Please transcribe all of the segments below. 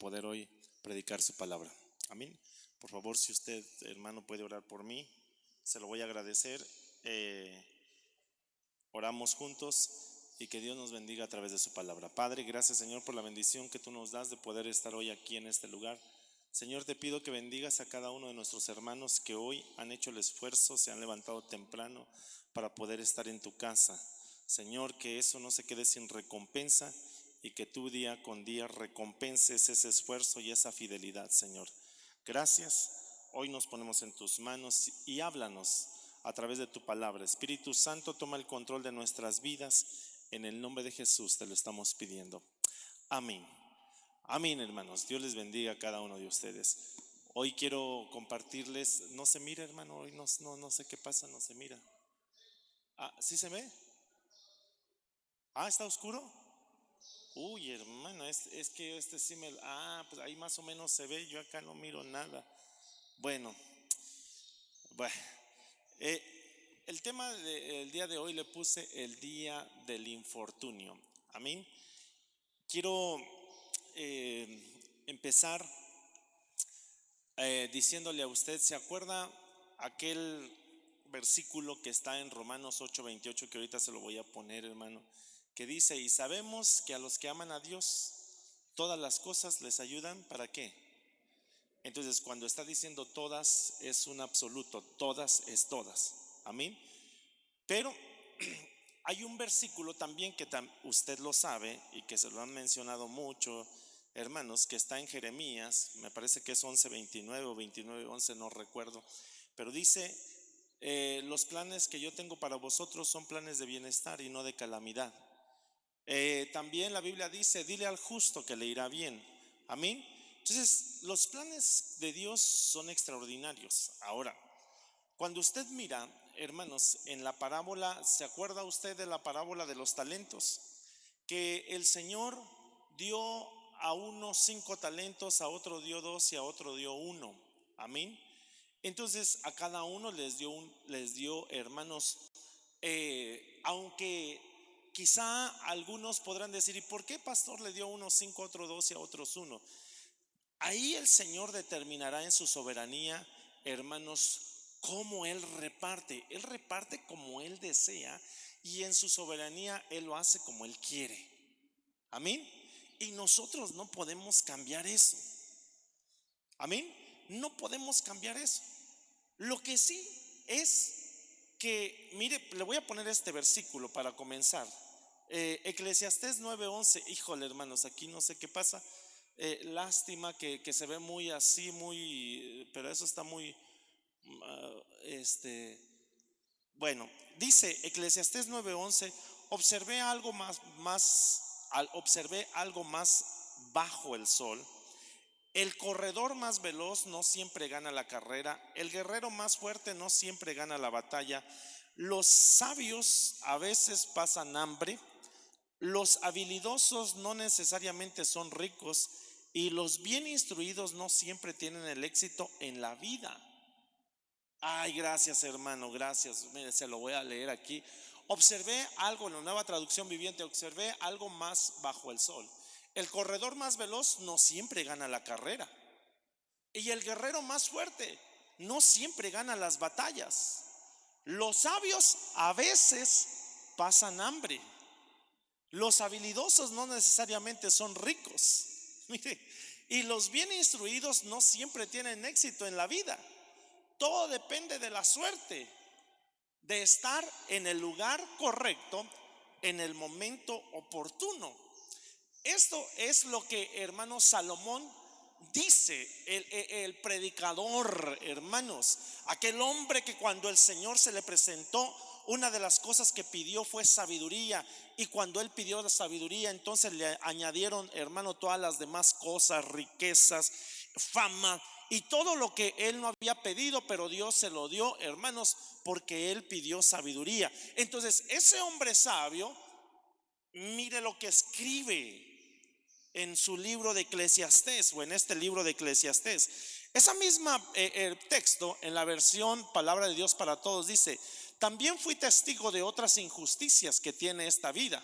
poder hoy predicar su palabra. Amén. Por favor, si usted, hermano, puede orar por mí, se lo voy a agradecer. Oramos juntos y que Dios nos bendiga a través de su palabra. Padre, gracias, Señor, por la bendición que tú nos das de poder estar hoy aquí en este lugar. Señor, te pido que bendigas a cada uno de nuestros hermanos que hoy han hecho el esfuerzo, se han levantado temprano para poder estar en tu casa. Señor, que eso no se quede sin recompensa y que tú día con día recompenses ese esfuerzo y esa fidelidad, Señor. Gracias. Hoy nos ponemos en tus manos y háblanos a través de tu palabra. Espíritu Santo, toma el control de nuestras vidas. En el nombre de Jesús te lo estamos pidiendo. Amén. Amén, hermanos. Dios les bendiga a cada uno de ustedes. Hoy quiero compartirles. No se mira, hermano. Hoy no sé qué pasa, no se mira. ¿Sí se ve? ¿Está oscuro? Uy, hermano, es que sí me... pues ahí más o menos se ve. Yo acá no miro nada. Bueno, el tema del día de hoy le puse el día del infortunio. Amén. Quiero empezar diciéndole a usted, ¿se acuerda aquel versículo que está en Romanos 8:28, que ahorita se lo voy a poner, hermano, que dice: y sabemos que a los que aman a Dios todas las cosas les ayudan? ¿Para qué? Entonces, cuando está diciendo todas, es un absoluto, todas es todas. Amén. Pero hay un versículo también que usted lo sabe y que se lo han mencionado mucho, hermanos, que está en Jeremías, me parece que es 11:29 o 29:11, no recuerdo, pero dice: los planes que yo tengo para vosotros son planes de bienestar y no de calamidad. También la Biblia dice: dile al justo que le irá bien. Amén. Entonces, los planes de Dios son extraordinarios. Ahora, cuando usted mira, hermanos, en la parábola, ¿se acuerda usted de la parábola de los talentos? Que el Señor dio a uno 5 talentos, a otro dio 2 y a otro dio 1. Amén. Entonces a cada uno les dio, hermanos, aunque quizá algunos podrán decir: ¿y por qué, pastor, le dio a unos 5, a otro 2 y a otros 1? Ahí el Señor determinará en su soberanía, hermanos, cómo Él reparte como Él desea, y en su soberanía Él lo hace como Él quiere. Amén. Y nosotros no podemos cambiar eso. Amén. No podemos cambiar eso. Lo que sí es que, mire, le voy a poner este versículo para comenzar. Eclesiastés 9:11. Híjole, hermanos, aquí no sé qué pasa. Lástima que se ve muy así, pero eso está muy bueno, dice Eclesiastés 9:11: observé algo más bajo el sol. El corredor más veloz no siempre gana la carrera, el guerrero más fuerte no siempre gana la batalla. Los sabios a veces pasan hambre, los habilidosos no necesariamente son ricos, y los bien instruidos no siempre tienen el éxito en la vida. Ay, gracias, hermano, gracias. Mire, se lo voy a leer aquí. Observé algo en la Nueva Traducción Viviente: observé algo más bajo el sol. El corredor más veloz no siempre gana la carrera, y el guerrero más fuerte no siempre gana las batallas. Los sabios a veces pasan hambre, los habilidosos no necesariamente son ricos. Mire, y los bien instruidos no siempre tienen éxito en la vida. Todo depende de la suerte, de estar en el lugar correcto, en el momento oportuno. Esto es lo que, hermano, Salomón dice, el predicador, hermanos, aquel hombre que cuando el Señor se le presentó, una de las cosas que pidió fue sabiduría, y cuando él pidió la sabiduría, entonces le añadieron, hermano, todas las demás cosas, riquezas, fama y todo lo que él no había pedido, pero Dios se lo dio, hermanos, porque él pidió sabiduría. Entonces ese hombre sabio, mire lo que escribe en su libro de Eclesiastés, o en este libro de Eclesiastés. Esa misma texto, en la versión Palabra de Dios para Todos, dice: también fui testigo de otras injusticias que tiene esta vida.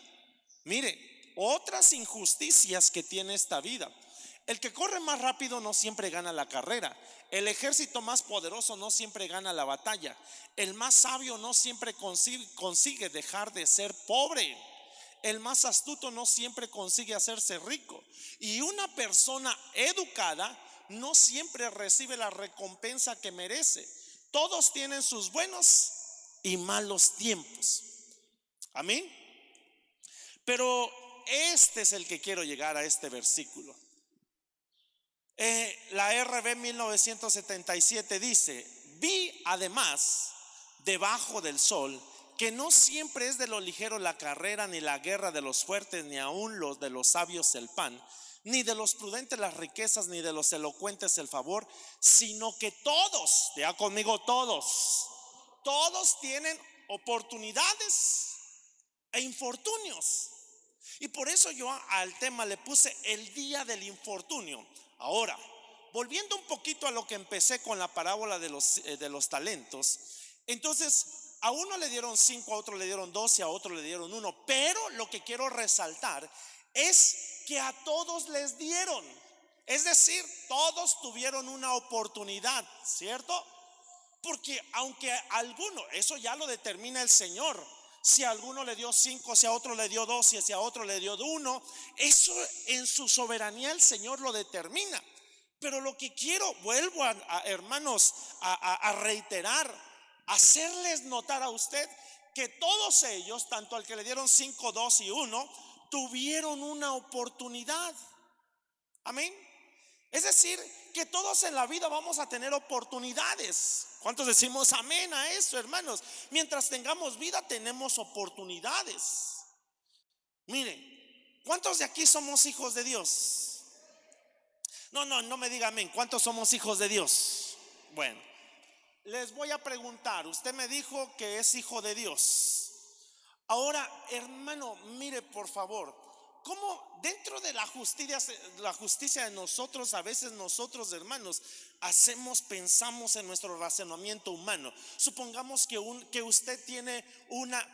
Mire, otras injusticias que tiene esta vida. El que corre más rápido no siempre gana la carrera. El ejército más poderoso no siempre gana la batalla. El más sabio no siempre consigue dejar de ser pobre. El más astuto no siempre consigue hacerse rico. Y una persona educada no siempre recibe la recompensa que merece. Todos tienen sus buenos y malos tiempos. Amén. Pero este es el que quiero llegar a este versículo. La RB 1977 dice: vi además debajo del sol que no siempre es de lo ligero la carrera, ni la guerra de los fuertes, ni aun los de los sabios el pan, ni de los prudentes las riquezas, ni de los elocuentes el favor, sino que todos, diga conmigo, todos tienen oportunidades e infortunios. Y por eso yo al tema le puse el día del infortunio. Ahora, volviendo un poquito a lo que empecé con la parábola de los talentos, entonces a uno le dieron 5, a otro le dieron 2 y a otro le dieron 1. Pero lo que quiero resaltar es que a todos les dieron. Es decir, todos tuvieron una oportunidad, ¿cierto? Porque aunque a alguno, eso ya lo determina el Señor. Si a alguno le dio 5, si a otro le dio 2, si a otro le dio 1, eso en su soberanía el Señor lo determina. Pero lo que quiero, vuelvo hermanos, a reiterar, hacerles notar a usted que todos ellos, tanto al que le dieron 5, 2 y 1, tuvieron una oportunidad. Amén. Es decir, que todos en la vida vamos a tener oportunidades. ¿Cuántos decimos amén a eso, hermanos? Mientras tengamos vida tenemos oportunidades. Mire, ¿cuántos de aquí somos hijos de Dios? No me diga amén. ¿Cuántos somos hijos de Dios? Bueno, les voy a preguntar. Usted me dijo que es hijo de Dios. Ahora, hermano, mire por favor, cómo dentro de la justicia de nosotros, a veces nosotros, hermanos, pensamos en nuestro razonamiento humano. Supongamos que usted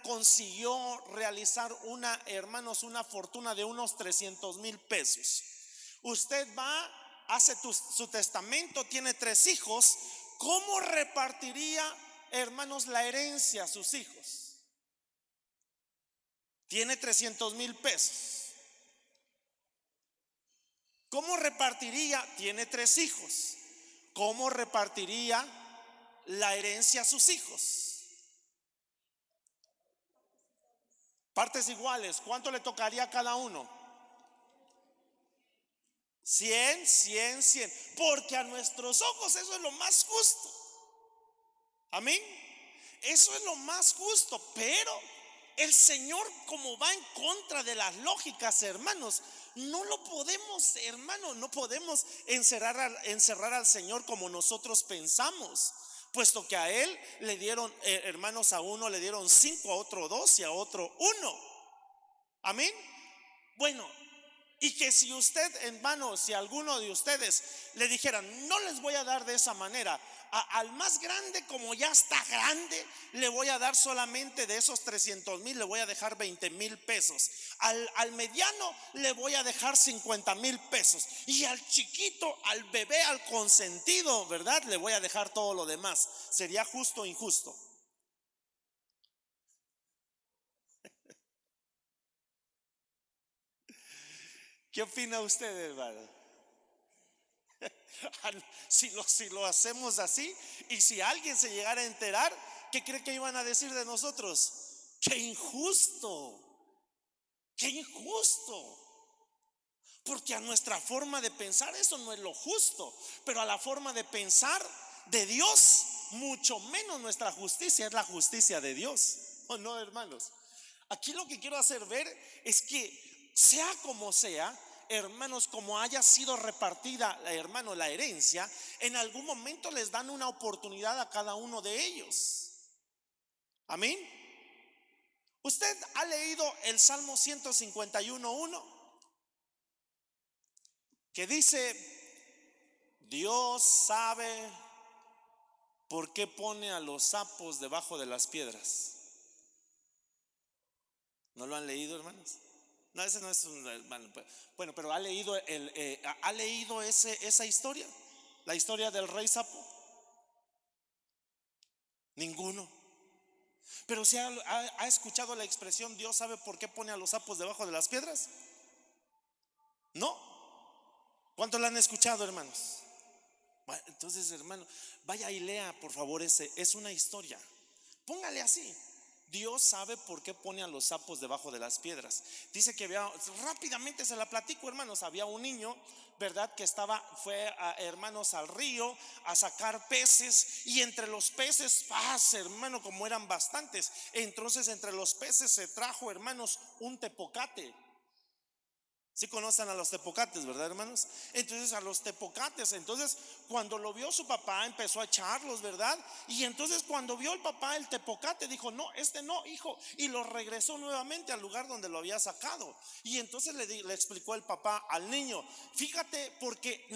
consiguió realizar hermanos, una fortuna de unos 300,000 pesos. Usted va, hace su testamento, tiene 3 hijos. ¿Cómo repartiría, hermanos, la herencia a sus hijos? Tiene 300,000 pesos. ¿Cómo repartiría? Tiene 3 hijos. ¿Cómo repartiría la herencia a sus hijos? Partes iguales. ¿Cuánto le tocaría a cada uno? 100, 100, 100. Porque a nuestros ojos eso es lo más justo. Amén. Eso es lo más justo. Pero el Señor, como va en contra de las lógicas, hermanos, no lo podemos, hermano, no podemos encerrar al Señor como nosotros pensamos, puesto que a Él le dieron, hermanos, a uno le dieron 5, a otro 2 y a otro 1. Amén. Bueno, y que si usted, hermano, si alguno de ustedes le dijeran: no les voy a dar de esa manera, al más grande, como ya está grande, le voy a dar solamente de esos 300,000, le voy a dejar 20,000 pesos. Al mediano le voy a dejar 50,000 pesos. Y al chiquito, al bebé, al consentido, ¿verdad?, le voy a dejar todo lo demás. ¿Sería justo o injusto? ¿Qué opina usted, hermano? Si lo hacemos así, y si alguien se llegara a enterar, ¿qué cree que iban a decir de nosotros? ¡Qué injusto! ¡Qué injusto! Porque a nuestra forma de pensar eso no es lo justo, pero a la forma de pensar de Dios, mucho menos nuestra justicia es la justicia de Dios. ¿O no, hermanos? Aquí lo que quiero hacer ver es que, sea como sea, hermanos, como haya sido repartida, hermano, la herencia, en algún momento les dan una oportunidad a cada uno de ellos. Amén. ¿Usted ha leído el Salmo 151:1? Que dice: Dios sabe por qué pone a los sapos debajo de las piedras. ¿No lo han leído, hermanos? No, ese no es un hermano. Bueno, pero ¿ha leído esa historia? La historia del rey sapo. Ninguno. Pero si ha escuchado la expresión Dios sabe por qué pone a los sapos debajo de las piedras. ¿No? ¿Cuántos la han escuchado, hermanos? Bueno, entonces, hermano, vaya y lea, por favor, es una historia. Póngale así: Dios sabe por qué pone a los sapos debajo de las piedras. Dice que rápidamente se la platico, hermanos. Había un niño, ¿verdad? Que hermanos, al río a sacar peces. Y entre los peces, hermano, como eran bastantes, entonces entre los peces se trajo, hermanos, un tepocate. Sí conocen a los tepocates, ¿verdad, hermanos? Entonces a los tepocates, entonces cuando lo vio su papá empezó a echarlos, ¿verdad? Y entonces cuando vio el papá el tepocate dijo: no, este no, hijo. Y lo regresó nuevamente al lugar donde lo había sacado. Y entonces le explicó el papá al niño: fíjate, porque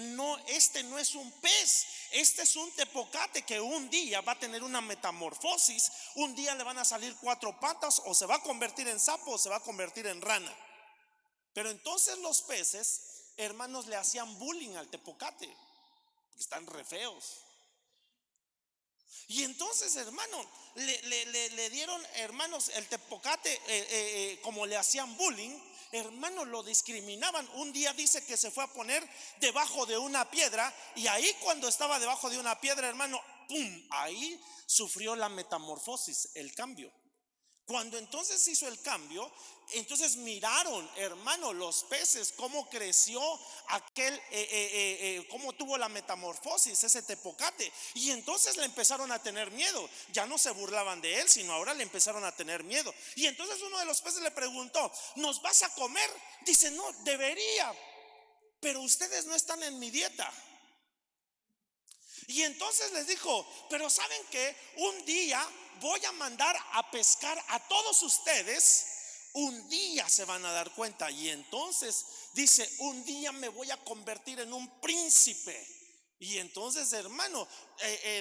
este no es un pez, este es un tepocate que un día va a tener una metamorfosis. Un día le van a salir 4 patas, o se va a convertir en sapo o se va a convertir en rana. Pero entonces los peces, hermanos, le hacían bullying al tepocate, están re feos. Y entonces, hermano, le dieron, hermanos, el tepocate, como le hacían bullying, hermano, lo discriminaban. Un día dice que se fue a poner debajo de una piedra, y ahí cuando estaba debajo de una piedra, hermano, ¡pum!, ahí sufrió la metamorfosis, el cambio. Cuando entonces hizo el cambio, entonces miraron, hermano, los peces, cómo creció cómo tuvo la metamorfosis ese tepocate. Y entonces le empezaron a tener miedo. Ya no se burlaban de él, sino ahora le empezaron a tener miedo. Y entonces uno de los peces le preguntó: ¿nos vas a comer? Dice: no, debería, pero ustedes no están en mi dieta. Y entonces les dijo: pero ¿saben qué? Un día voy a mandar a pescar a todos ustedes. Un día se van a dar cuenta. Y entonces dice: un día me voy a convertir en un príncipe. Y entonces, hermano,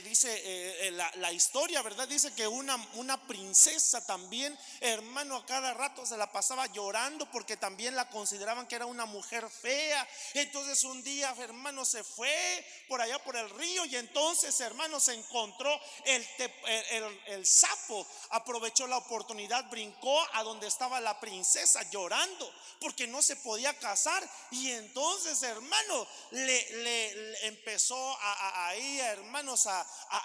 dice la historia, ¿verdad? Dice que una princesa también, hermano, a cada rato se la pasaba llorando porque también la consideraban que era una mujer fea. Entonces un día, hermano, se fue por allá por el río, y entonces, hermano, se encontró el sapo. Aprovechó la oportunidad, brincó a donde estaba la princesa llorando porque no se podía casar. Y entonces, hermano, le empezó ahí, hermanos,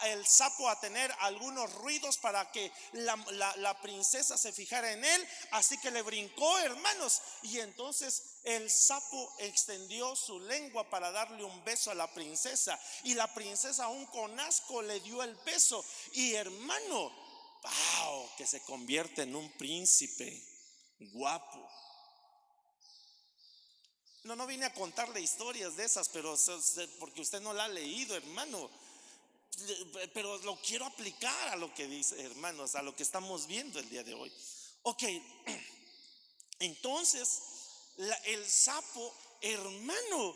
el sapo a tener algunos ruidos para que la princesa se fijara en él. Así que le brincó, hermanos, y entonces el sapo extendió su lengua para darle un beso a la princesa, y la princesa, aún con asco, le dio el beso. Y, hermano, ¡wow!, que se convierte en un príncipe guapo. No vine a contarle historias de esas, pero porque usted no la ha leído, hermano. Pero lo quiero aplicar a lo que dice, hermanos, a lo que estamos viendo el día de hoy. Ok, entonces el sapo, hermano,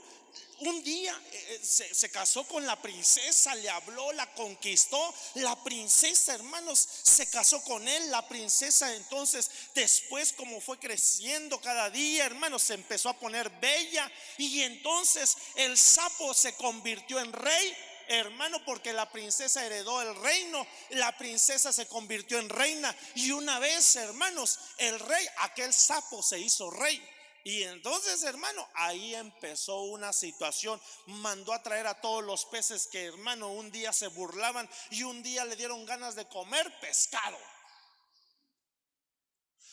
un día se casó con la princesa, le habló, la conquistó. La princesa, hermanos, se casó con él. La princesa entonces, después, como fue creciendo cada día, hermanos, se empezó a poner bella. Y entonces el sapo se convirtió en rey, hermano, porque la princesa heredó el reino. La princesa se convirtió en reina. Y una vez, hermanos, el rey, aquel sapo, se hizo rey. Y entonces, hermano, ahí empezó una situación. Mandó a traer a todos los peces que, hermano, un día se burlaban y un día le dieron ganas de comer pescado,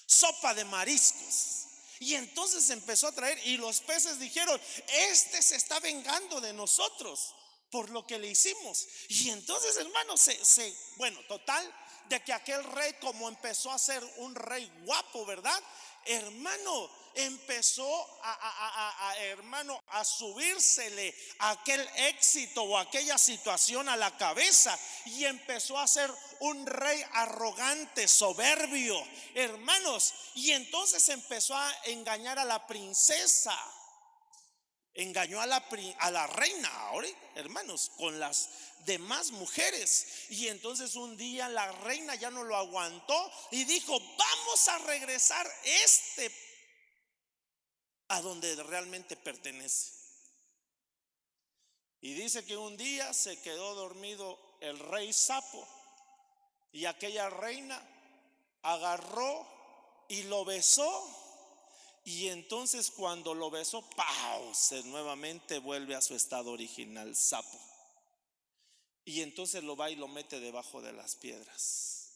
sopa de mariscos. Y entonces empezó a traer, y los peces dijeron: este se está vengando de nosotros por lo que le hicimos. Y entonces, hermano, bueno, total, de que aquel rey, como empezó a ser un rey guapo, ¿verdad? Hermano, empezó hermano, a subírsele aquel éxito o aquella situación a la cabeza, y empezó a ser un rey arrogante, soberbio, hermanos. Y entonces empezó a engañar a la princesa. Engañó a la reina, ahora, hermanos, con las demás mujeres. Y entonces un día la reina ya no lo aguantó y dijo: vamos a regresar a donde realmente pertenece. Y dice que un día se quedó dormido el rey sapo y aquella reina agarró y lo besó. Y entonces cuando lo besó, ¡pau!, se nuevamente vuelve a su estado original, sapo. Y entonces lo va y lo mete debajo de las piedras,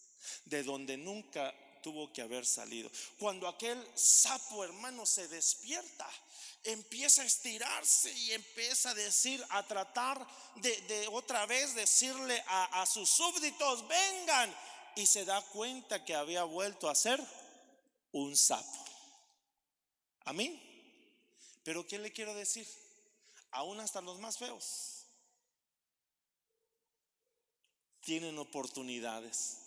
de donde nunca tuvo que haber salido. Cuando aquel sapo, hermano, se despierta, empieza a estirarse y empieza a decir, a tratar de otra vez decirle a sus súbditos: vengan. Y se da cuenta que había vuelto a ser un sapo. Amén. Pero ¿qué le quiero decir? Aún hasta los más feos tienen oportunidades.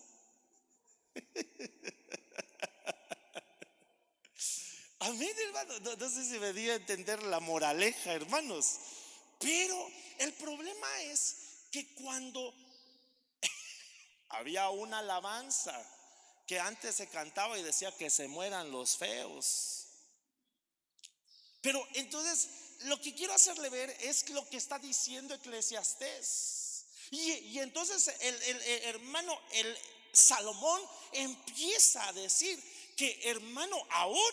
Amén, hermano. No sé si me di a entender la moraleja, hermanos. Pero el problema es que cuando había una alabanza que antes se cantaba y decía que se mueran los feos. Pero entonces lo que quiero hacerle ver es lo que está diciendo Eclesiastés. Y entonces el hermano, el Salomón empieza a decir que, hermano, aún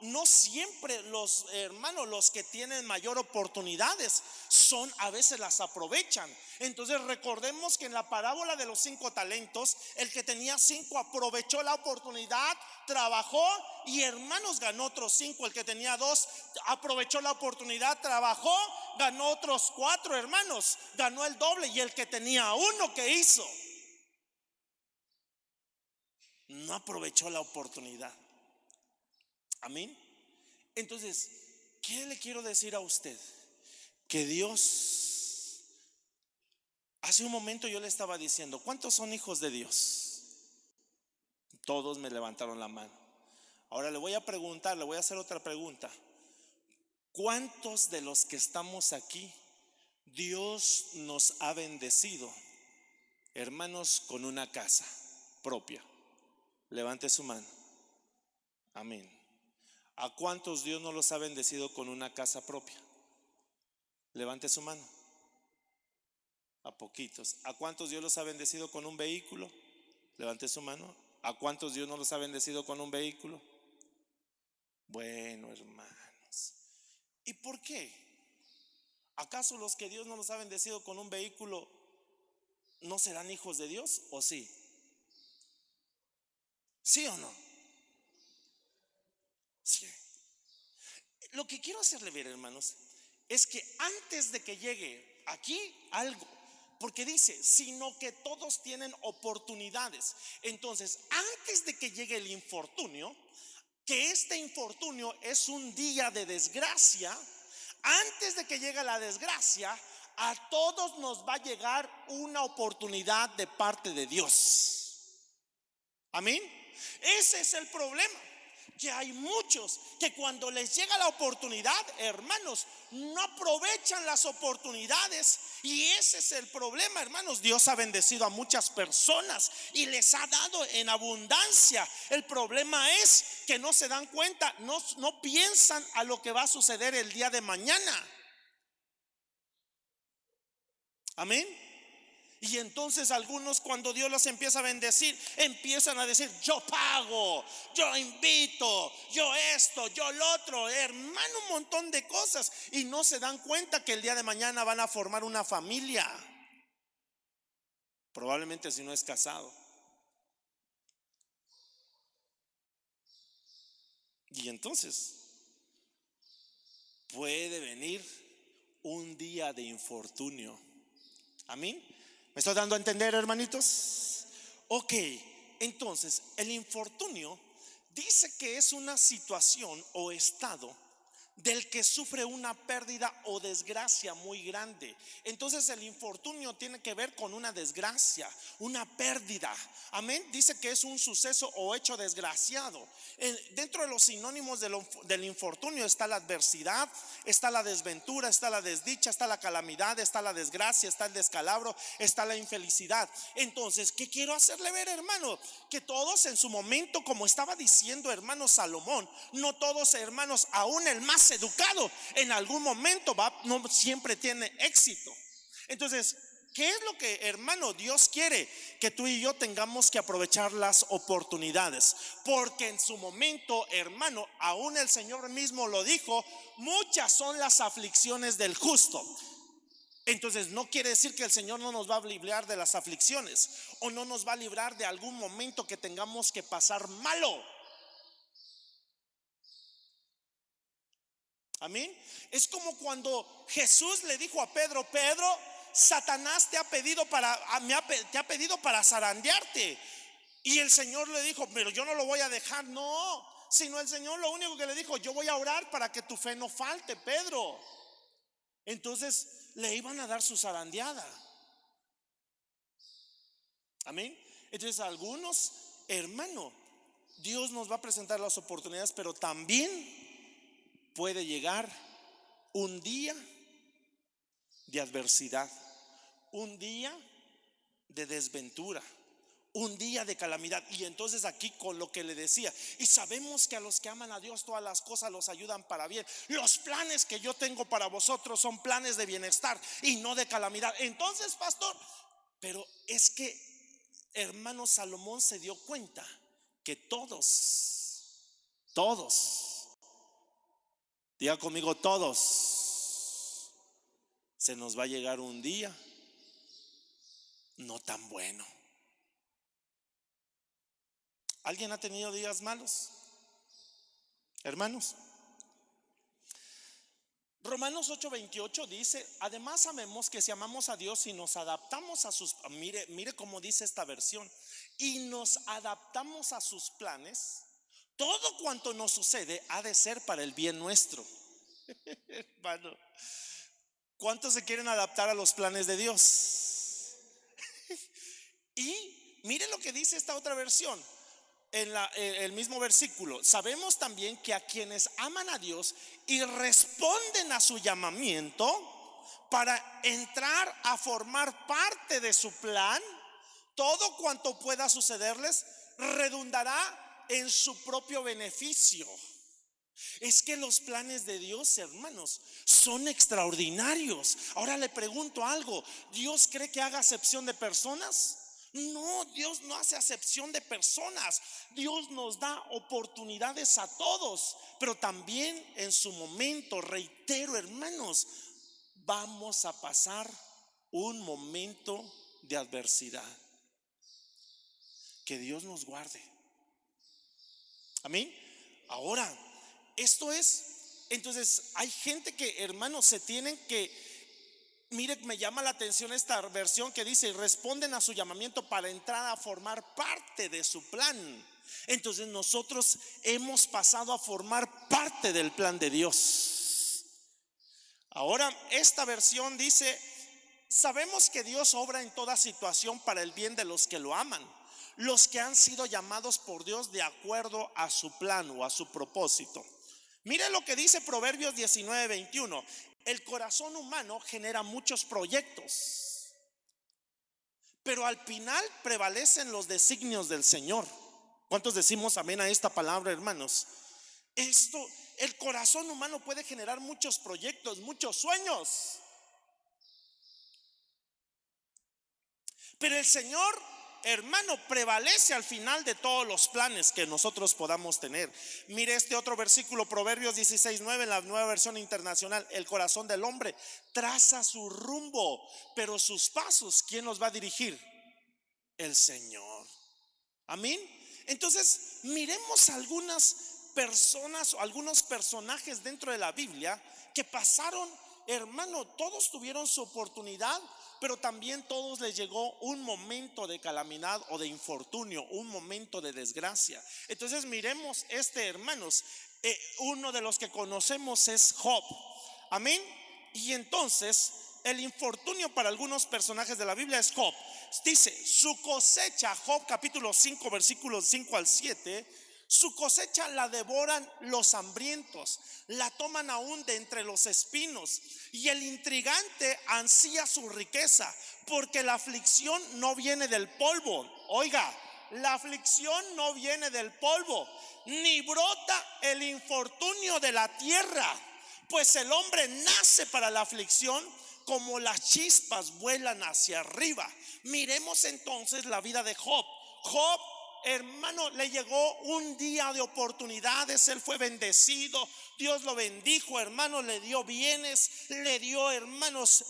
no siempre los hermanos, los que tienen mayor oportunidades, son a veces las aprovechan. Entonces recordemos que en la parábola de los 5 talentos, el que tenía 5 aprovechó la oportunidad, trabajó y, hermanos, ganó otros 5. El que tenía 2 aprovechó la oportunidad, trabajó, ganó otros 4, hermanos, ganó el doble. Y el que tenía 1, ¿qué hizo? No aprovechó la oportunidad. Amén. Entonces, ¿qué le quiero decir a usted? Que Dios, hace un momento yo le estaba diciendo, ¿cuántos son hijos de Dios? Todos me levantaron la mano. Ahora le voy a preguntar, le voy a hacer otra pregunta. ¿Cuántos de los que estamos aquí Dios nos ha bendecido, hermanos, con una casa propia? Levante su mano. Amén. ¿A cuántos Dios no los ha bendecido con una casa propia? Levante su mano. A poquitos. ¿A cuántos Dios los ha bendecido con un vehículo? Levante su mano. ¿A cuántos Dios no los ha bendecido con un vehículo? Bueno, hermanos, ¿y por qué? ¿Acaso los que Dios no los ha bendecido con un vehículo no serán hijos de Dios, o sí? ¿Sí o no? Sí. Lo que quiero hacerle ver, hermanos, es que antes de que llegue aquí algo, porque dice, sino que todos tienen oportunidades. Entonces, antes de que llegue el infortunio, que este infortunio es un día de desgracia, antes de que llegue la desgracia, a todos nos va a llegar una oportunidad de parte de Dios. Amén. Ese es el problema, que hay muchos que cuando les llega la oportunidad, hermanos, no aprovechan las oportunidades. Y ese es el problema, hermanos. Dios ha bendecido a muchas personas y les ha dado en abundancia. El problema es que no se dan cuenta, no piensan a lo que va a suceder el día de mañana. Amén. Y entonces algunos, cuando Dios los empieza a bendecir, empiezan a decir: yo pago, yo invito, yo esto, yo lo otro, hermano, un montón de cosas. Y no se dan cuenta que el día de mañana van a formar una familia, probablemente si no es casado. Y entonces puede venir un día de infortunio. Amén. ¿Me estoy dando a entender, hermanitos? Ok, entonces el infortunio dice que es una situación o estado del que sufre una pérdida o desgracia muy grande. Entonces el infortunio tiene que ver con una desgracia, una pérdida. Amén. Dice que es un suceso o hecho desgraciado. Dentro de los sinónimos del infortunio está la adversidad, está la desventura, está la desdicha, está la calamidad, está la desgracia, está el descalabro, está la infelicidad. Entonces, ¿qué quiero hacerle ver, hermano? Que todos en su momento, como estaba diciendo hermano Salomón, no todos, hermanos, aún el más más educado, en algún momento no siempre tiene éxito. Entonces, ¿qué es lo que, hermano, Dios quiere? Que tú y yo tengamos que aprovechar las oportunidades, porque en su momento, hermano, aún el Señor mismo lo dijo: muchas son las aflicciones del justo. Entonces no quiere decir que el Señor no nos va a librar de las aflicciones, o no nos va a librar de algún momento que tengamos que pasar malo. Amén. Es como cuando Jesús le dijo a Pedro: Pedro, Satanás te ha pedido para zarandearte. Y el Señor le dijo: pero yo no lo voy a dejar. No, sino el Señor lo único que le dijo: yo voy a orar para que tu fe no falte, Pedro. Entonces le iban a dar su zarandeada. Amén. Entonces, algunos, hermano, Dios nos va a presentar las oportunidades, pero también puede llegar un día de adversidad, un día de desventura, un día de calamidad. Y entonces aquí con lo que le decía: y sabemos que a los que aman a Dios todas las cosas los ayudan para bien. Los planes que yo tengo para vosotros son planes de bienestar y no de calamidad. Entonces, pastor, pero es que, hermano, Salomón se dio cuenta que todos, diga conmigo, todos, se nos va a llegar un día no tan bueno. ¿Alguien ha tenido días malos, hermanos? Romanos 8:28 dice: además sabemos que si amamos a Dios y nos adaptamos a sus, mire cómo dice esta versión, y nos adaptamos a sus planes, todo cuanto nos sucede ha de ser para el bien nuestro. Hermano, ¿cuántos se quieren adaptar a los planes de Dios? Y mire lo que dice esta otra versión, en el mismo versículo: sabemos también que a quienes aman a Dios y responden a su llamamiento para entrar a formar parte de su plan, todo cuanto pueda sucederles redundará en su propio beneficio. Es que los planes de Dios, hermanos, son extraordinarios. Ahora le pregunto algo: ¿Dios cree que haga acepción de personas? No, Dios no hace acepción de personas. Dios nos da oportunidades a todos, pero también en su momento, reitero, hermanos, vamos a pasar un momento de adversidad. Que Dios nos guarde. Amén. Ahora, esto es, entonces hay gente que, hermanos, se tienen que, mire, me llama la atención esta versión que dice: responden a su llamamiento para entrar a formar parte de su plan. Entonces nosotros hemos pasado a formar parte del plan de Dios. Ahora, esta versión dice: sabemos que Dios obra en toda situación para el bien de los que lo aman, los que han sido llamados por Dios de acuerdo a su plan o a su propósito. Mire lo que dice Proverbios 19:21: el corazón humano genera muchos proyectos, pero al final prevalecen los designios del Señor. ¿Cuántos decimos amén a esta palabra, hermanos? El corazón humano puede generar muchos proyectos, muchos sueños, pero el Señor, hermano, prevalece al final de todos los planes que nosotros podamos tener. Mire este otro versículo, Proverbios 16:9, en la Nueva Versión Internacional: el corazón del hombre traza su rumbo, pero sus pasos, ¿quién los va a dirigir? El Señor. Amén. Entonces, miremos algunas personas o algunos personajes dentro de la Biblia que pasaron, hermano, todos tuvieron su oportunidad, pero también todos les llegó un momento de calamidad o de infortunio, un momento de desgracia. Entonces miremos hermanos, uno de los que conocemos es Job. Amén. Y entonces el infortunio para algunos personajes de la Biblia es Job. Dice: su cosecha, Job capítulo 5 versículos 5 al 7, su cosecha la devoran los hambrientos, la toman aún de entre los espinos, y el intrigante ansía su riqueza, porque la aflicción no viene del polvo. Oiga, la aflicción no viene del polvo, ni brota el infortunio de la tierra. Pues el hombre nace para la aflicción, como las chispas vuelan hacia arriba. Miremos entonces la vida de Job. Job, hermano, le llegó un día de oportunidades. Él fue bendecido, Dios lo bendijo, hermano, le dio bienes, le dio, hermanos,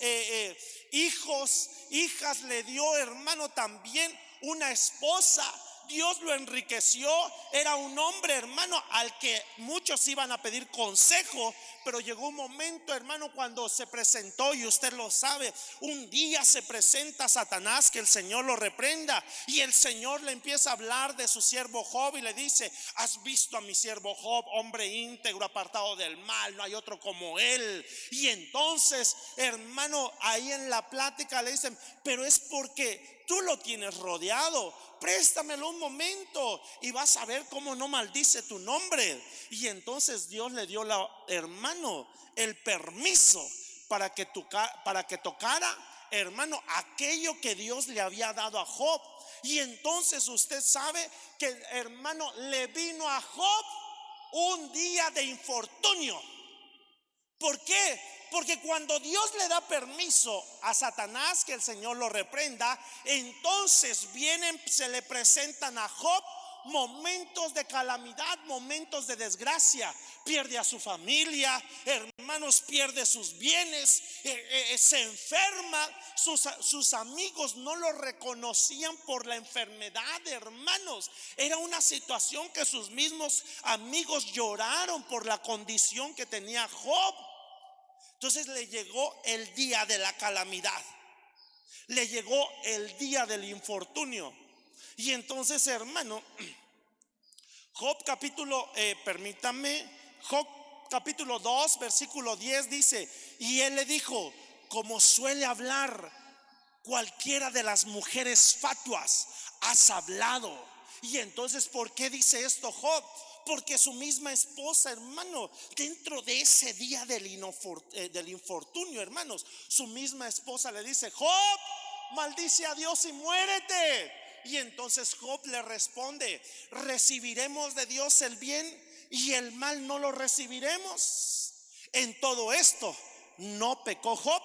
hijos, hijas, le dio, hermano, también una esposa. Dios lo enriqueció. Era un hombre, hermano, al que muchos iban a pedir consejo. Pero llegó un momento, hermano, cuando se presentó, y usted lo sabe, un día se presenta Satanás, que el Señor lo reprenda, y el Señor le empieza a hablar de su siervo Job y le dice: has visto a mi siervo Job, hombre íntegro, apartado del mal, no hay otro como él. Y entonces, hermano, ahí en la plática le dicen: pero es porque tú lo tienes rodeado, préstamelo un momento y vas a ver cómo no maldice tu nombre. Y entonces Dios le dio, hermano, el permiso para que tocara, hermano, aquello que Dios le había dado a Job. Y entonces usted sabe que, hermano, le vino a Job un día de infortunio. ¿Por qué? Porque cuando Dios le da permiso a Satanás que el Señor lo reprenda, entonces se le presentan a Job momentos de calamidad, momentos de desgracia. Pierde a su familia, hermanos, pierde sus bienes, se enferma. Sus amigos no lo reconocían por la enfermedad, hermanos. Era una situación que sus mismos amigos lloraron por la condición que tenía Job. Entonces le llegó el día de la calamidad, le llegó el día del infortunio. Y entonces, hermano, Job capítulo, Job capítulo 2 versículo 10 dice: y él le dijo, como suele hablar cualquiera de las mujeres fatuas, has hablado. Y entonces, ¿por qué dice esto Job? Porque su misma esposa, hermano, dentro de ese día del infortunio, hermanos, su misma esposa le dice: Job, maldice a Dios y muérete. Y entonces Job le responde: ¿recibiremos de Dios el bien y el mal no lo recibiremos? En todo esto no pecó Job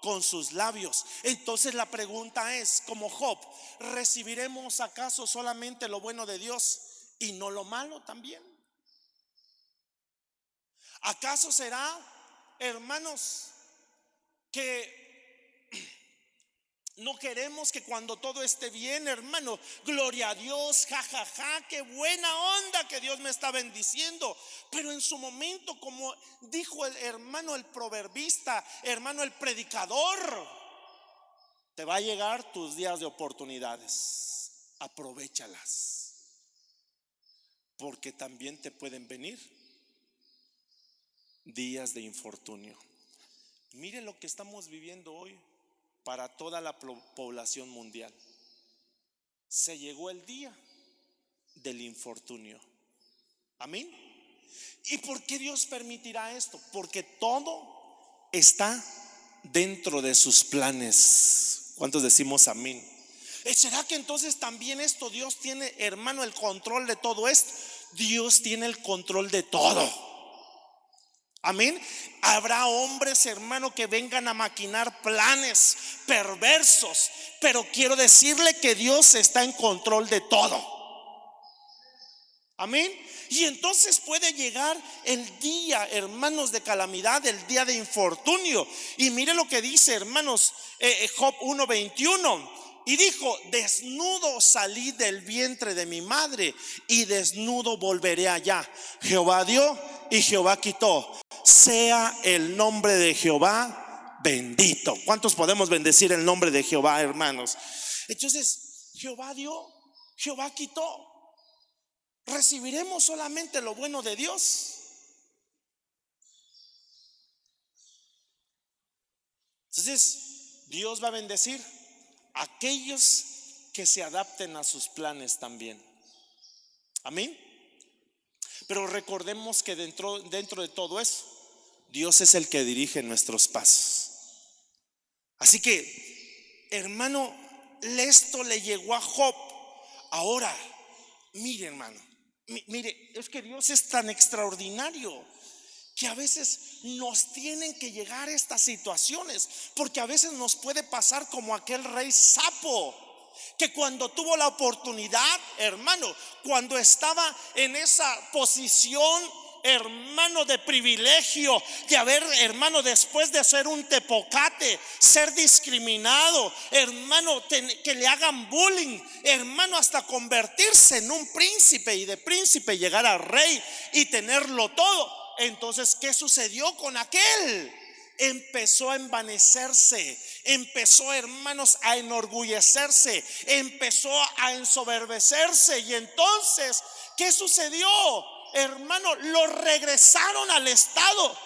con sus labios. Entonces la pregunta es: como Job, ¿recibiremos acaso solamente lo bueno de Dios y no lo malo también? ¿Acaso será, hermanos, que no queremos que cuando todo esté bien, hermano, gloria a Dios, jajaja, qué buena onda que Dios me está bendiciendo? Pero en su momento, como dijo el hermano, el proverbista, hermano, el predicador, te va a llegar tus días de oportunidades, aprovéchalas, porque también te pueden venir días de infortunio. Mire lo que estamos viviendo hoy para toda la población mundial. Se llegó el día del infortunio. Amén. ¿Y por qué Dios permitirá esto? Porque todo está dentro de sus planes. ¿Cuántos decimos amén? ¿Será que entonces también esto Dios tiene, hermano, el control de todo esto? Dios tiene el control de todo. Amén. Habrá hombres, hermano, que vengan a maquinar planes perversos, pero quiero decirle que Dios está en control de todo. Amén. Y entonces puede llegar el día, hermanos, de calamidad, el día de infortunio. Y mire lo que dice, hermanos, Job 1:21. Y dijo: desnudo salí del vientre de mi madre, y desnudo volveré allá. Jehová dio y Jehová quitó. Sea el nombre de Jehová bendito. ¿Cuántos podemos bendecir el nombre de Jehová, hermanos? Entonces, Jehová dio, Jehová quitó. ¿Recibiremos solamente lo bueno de Dios? Entonces, Dios va a bendecir a aquellos que se adapten a sus planes también. Amén. Pero recordemos que dentro de todo eso, Dios es el que dirige nuestros pasos. Así que, hermano, esto le llegó a Job. Ahora, mire, hermano, mire, es que Dios es tan extraordinario que a veces nos tienen que llegar estas situaciones, porque a veces nos puede pasar como aquel rey sapo, que cuando tuvo la oportunidad, hermano, cuando estaba en esa posición, hermano, de privilegio, de haber, hermano, después de ser un tepocate, ser discriminado, hermano, que le hagan bullying, hermano, hasta convertirse en un príncipe, y de príncipe llegar a rey y tenerlo todo. Entonces, ¿qué sucedió con aquel? Empezó a envanecerse, empezó, hermanos, a enorgullecerse, empezó a ensoberbecerse. Y entonces, ¿qué sucedió? Hermano, lo regresaron al estado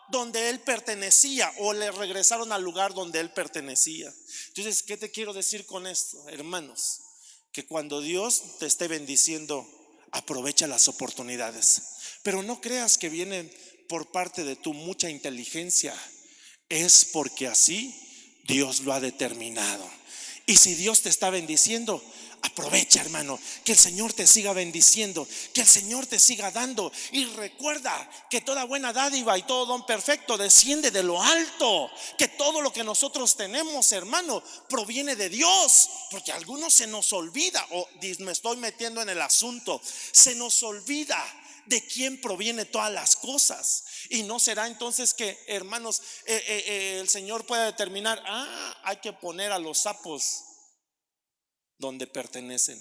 donde él pertenecía, o le regresaron al lugar donde él pertenecía. Entonces, ¿qué te quiero decir con esto, hermanos? Que cuando Dios te esté bendiciendo, aprovecha las oportunidades, pero no creas que vienen por parte de tu mucha inteligencia. Es porque así Dios lo ha determinado. Y si Dios te está bendiciendo, aprovecha, hermano, que el Señor te siga bendiciendo, que el Señor te siga dando. Y recuerda que toda buena dádiva y todo don perfecto desciende de lo alto, que todo lo que nosotros tenemos, hermano, proviene de Dios. Porque a algunos se nos olvida, o me estoy metiendo en el asunto, se nos olvida de quién proviene todas las cosas. Y no será entonces que, hermanos, el Señor pueda determinar, hay que poner a los sapos donde pertenecen.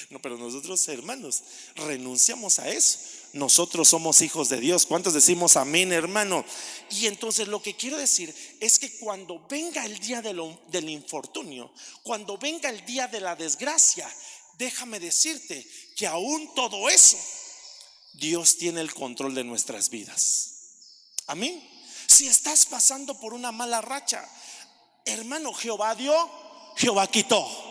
No, pero nosotros, hermanos, renunciamos a eso. Nosotros somos hijos de Dios. ¿Cuántos decimos amén, hermano? Y entonces lo que quiero decir es que cuando venga el día del infortunio, cuando venga el día de la desgracia, déjame decirte que aún todo eso, Dios tiene el control de nuestras vidas. Amén. Si estás pasando por una mala racha, hermano, Jehová dio, Jehová quitó.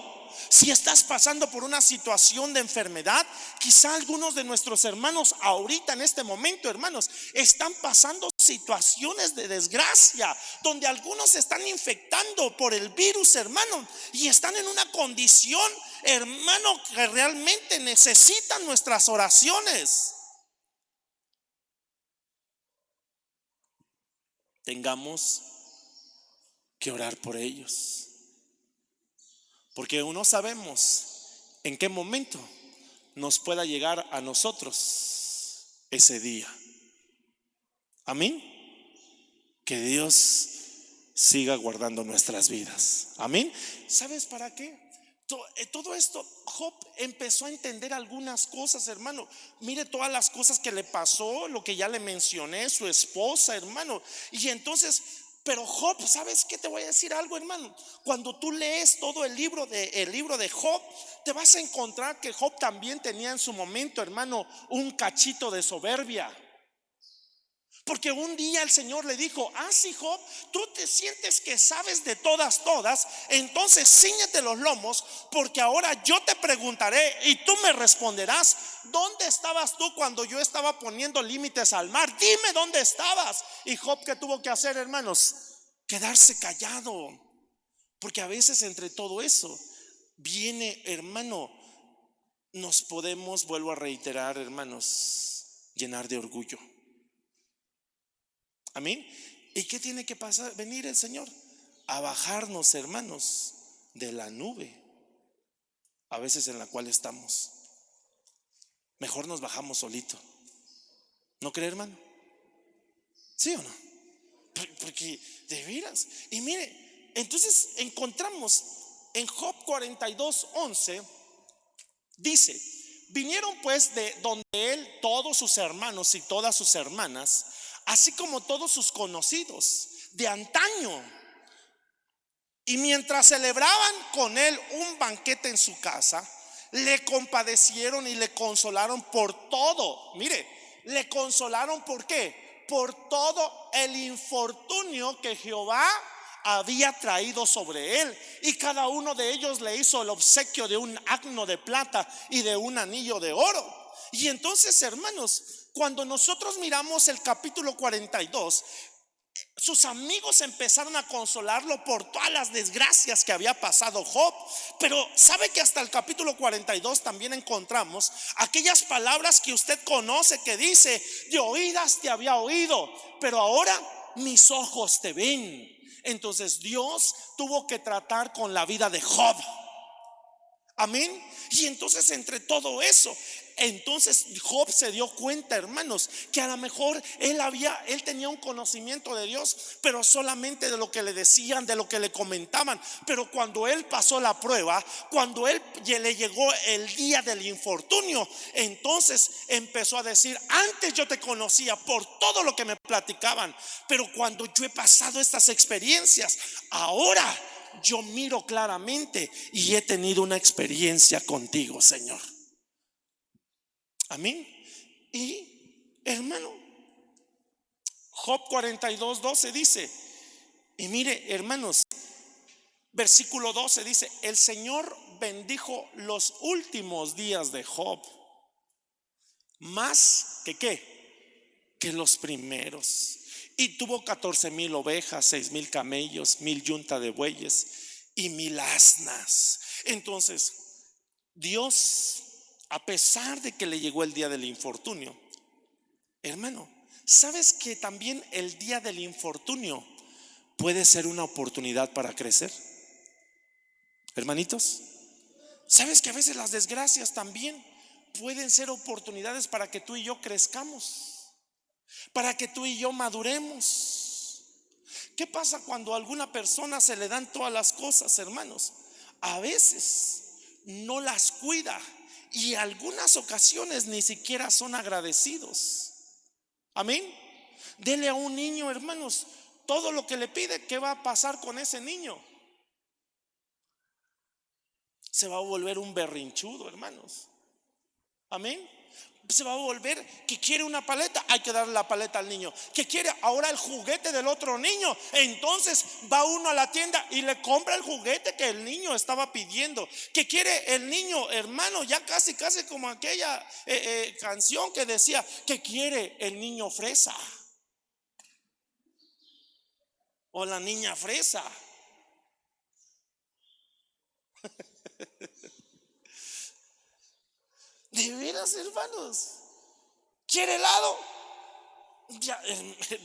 Si estás pasando por una situación de enfermedad, quizá algunos de nuestros hermanos ahorita en este momento, hermanos, están pasando situaciones de desgracia, donde algunos se están infectando por el virus, hermano, y están en una condición, hermano, que realmente necesitan nuestras oraciones. Tengamos que orar por ellos, porque no sabemos en qué momento nos pueda llegar a nosotros ese día. Amén. Que Dios siga guardando nuestras vidas. Amén. ¿Sabes para qué? Todo esto, Job empezó a entender algunas cosas, hermano. Mire todas las cosas que le pasó, lo que ya le mencioné, su esposa, hermano. Y entonces, pero Job, ¿sabes qué? Te voy a decir algo, hermano. Cuando tú lees todo el libro de Job, te vas a encontrar que Job también tenía en su momento, hermano, un cachito de soberbia. Porque un día el Señor le dijo: sí, Job, tú te sientes que sabes de todas, entonces cíñete los lomos, porque ahora yo te preguntaré y tú me responderás: ¿dónde estabas tú cuando yo estaba poniendo límites al mar? Dime dónde estabas. Y Job, ¿qué tuvo que hacer, hermanos? Quedarse callado. Porque a veces entre todo eso viene, hermano, nos podemos, vuelvo a reiterar, hermanos, llenar de orgullo. Amén. ¿Y qué tiene que pasar? Venir el Señor a bajarnos, hermanos, de la nube a veces en la cual estamos. Mejor nos bajamos solito. ¿No cree, hermano? ¿Sí o no? Porque de veras. Y mire, entonces encontramos en Job 42:11, dice: vinieron pues de donde él todos sus hermanos y todas sus hermanas, así como todos sus conocidos de antaño, y mientras celebraban con él un banquete en su casa, le compadecieron y le consolaron por todo. Mire, le consolaron ¿por qué? Por todo el infortunio que Jehová había traído sobre él. Y cada uno de ellos le hizo el obsequio de un asno de plata y de un anillo de oro. Y entonces, hermanos, cuando nosotros miramos el capítulo 42, sus amigos empezaron a consolarlo por todas las desgracias que había pasado Job. Pero sabe que hasta el capítulo 42 también encontramos aquellas palabras que usted conoce, que dice: de oídas te había oído, pero ahora mis ojos te ven. Entonces Dios tuvo que tratar con la vida de Job. Amén. Y entonces entre todo eso, entonces Job se dio cuenta, hermanos, que a lo mejor él tenía un conocimiento de Dios, pero solamente de lo que le decían, de lo que le comentaban. Pero cuando él pasó la prueba, cuando le llegó el día del infortunio, entonces empezó a decir: antes yo te conocía por todo lo que me platicaban, pero cuando yo he pasado estas experiencias, ahora yo miro claramente y he tenido una experiencia contigo, Señor. Amén. Y hermano, Job 42:12 dice, y mire, hermanos, versículo 12 dice: el Señor bendijo los últimos días de Job más que ¿qué? Que los primeros. Y tuvo 14,000 ovejas, 6,000 camellos, 1,000 yunta de bueyes y 1,000 asnas. Entonces Dios, a pesar de que le llegó el día del infortunio, hermano, ¿sabes que también el día del infortunio puede ser una oportunidad para crecer? Hermanitos, ¿sabes que a veces las desgracias también pueden ser oportunidades para que tú y yo crezcamos? Para que tú y yo maduremos. ¿Qué pasa cuando a alguna persona se le dan todas las cosas, hermanos? A veces no las cuida y algunas ocasiones ni siquiera son agradecidos. Amén. Dele a un niño, hermanos, todo lo que le pide. ¿Qué va a pasar con ese niño? Se va a volver un berrinchudo, hermanos. Amén. Se va a volver que quiere una paleta, hay que darle la paleta al niño. Que quiere ahora el juguete del otro niño, entonces va uno a la tienda y le compra el juguete que el niño estaba pidiendo. Que quiere el niño, hermano, ya casi como aquella canción que decía: que quiere el niño fresa o la niña fresa. De veras, hermanos, ¿quiere helado? Ya,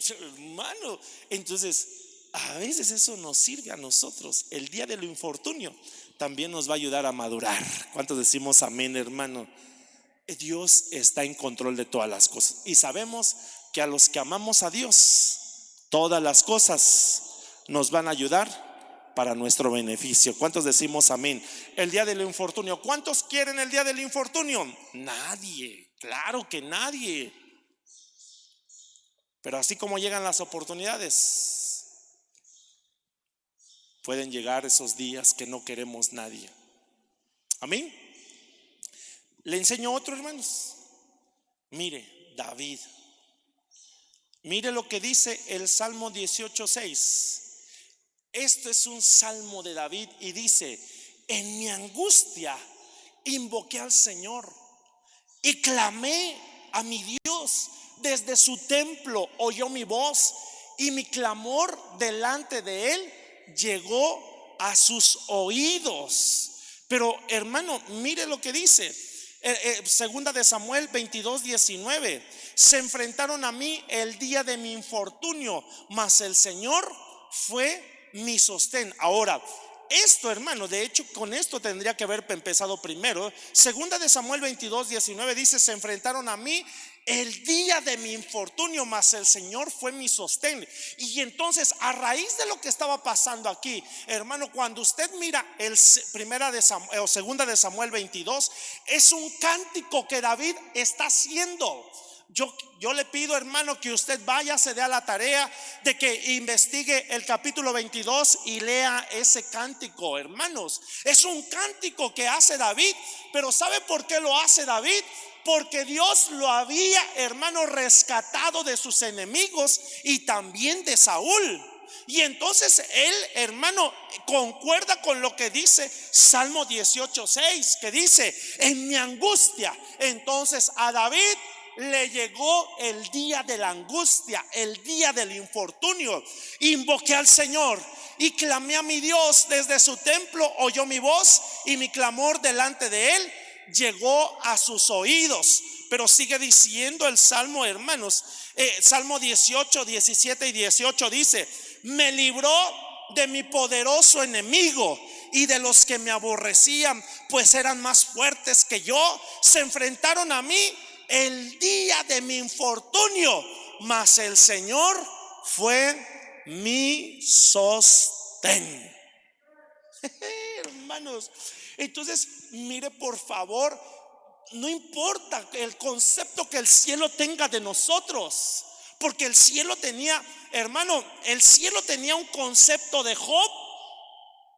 hermano. Entonces a veces eso nos sirve a nosotros. El día del infortunio también nos va a ayudar a madurar. ¿Cuántos decimos amén, hermano? Dios está en control de todas las cosas, y sabemos que a los que amamos a Dios, todas las cosas nos van a ayudar para nuestro beneficio. ¿Cuántos decimos amén? El día del infortunio, ¿cuántos quieren el día del infortunio? Nadie, claro que nadie. Pero así como llegan las oportunidades, pueden llegar esos días que no queremos nadie. Amén. Le enseño otro, hermanos. Mire, David. Mire lo que dice el Salmo 18:6. Esto es un salmo de David y dice: en mi angustia invoqué al Señor y clamé a mi Dios. Desde su templo oyó mi voz y mi clamor delante de él llegó a sus oídos. Pero hermano, mire lo que dice segunda de Samuel 22:19. Se enfrentaron a mí el día de mi infortunio, mas el Señor fue mi sostén. Ahora, esto, hermano, de hecho con esto tendría que haber empezado primero. Segunda de Samuel 22:19 dice: se enfrentaron a mí el día de mi infortunio, mas el Señor fue mi sostén. Y entonces, a raíz de lo que estaba pasando aquí, hermano, cuando usted mira el segunda de Samuel 22, es un cántico que David está haciendo. Yo le pido, hermano, que usted vaya, se dé a la tarea de que investigue el capítulo 22 y lea ese cántico, hermanos. Es un cántico que hace David, pero ¿sabe por qué lo hace David? Porque Dios lo había, hermano, rescatado de sus enemigos y también de Saúl. Y entonces él, hermano, concuerda con lo que dice Salmo 18:6, que dice: en mi angustia. Entonces a David le llegó el día de la angustia, el día del infortunio. Invoqué al Señor y clamé a mi Dios desde su templo. Oyó mi voz y mi clamor delante de él llegó a sus oídos. Pero sigue diciendo el Salmo, hermanos, Salmo 18, 17 y 18 dice: me libró de mi poderoso enemigo y de los que me aborrecían, pues eran más fuertes que yo. Se enfrentaron a mí el día de mi infortunio, mas el Señor fue mi sostén. Hermanos, entonces mire, por favor, no importa el concepto que el cielo tenga de nosotros, porque el cielo tenía, hermano, el cielo tenía un concepto de Job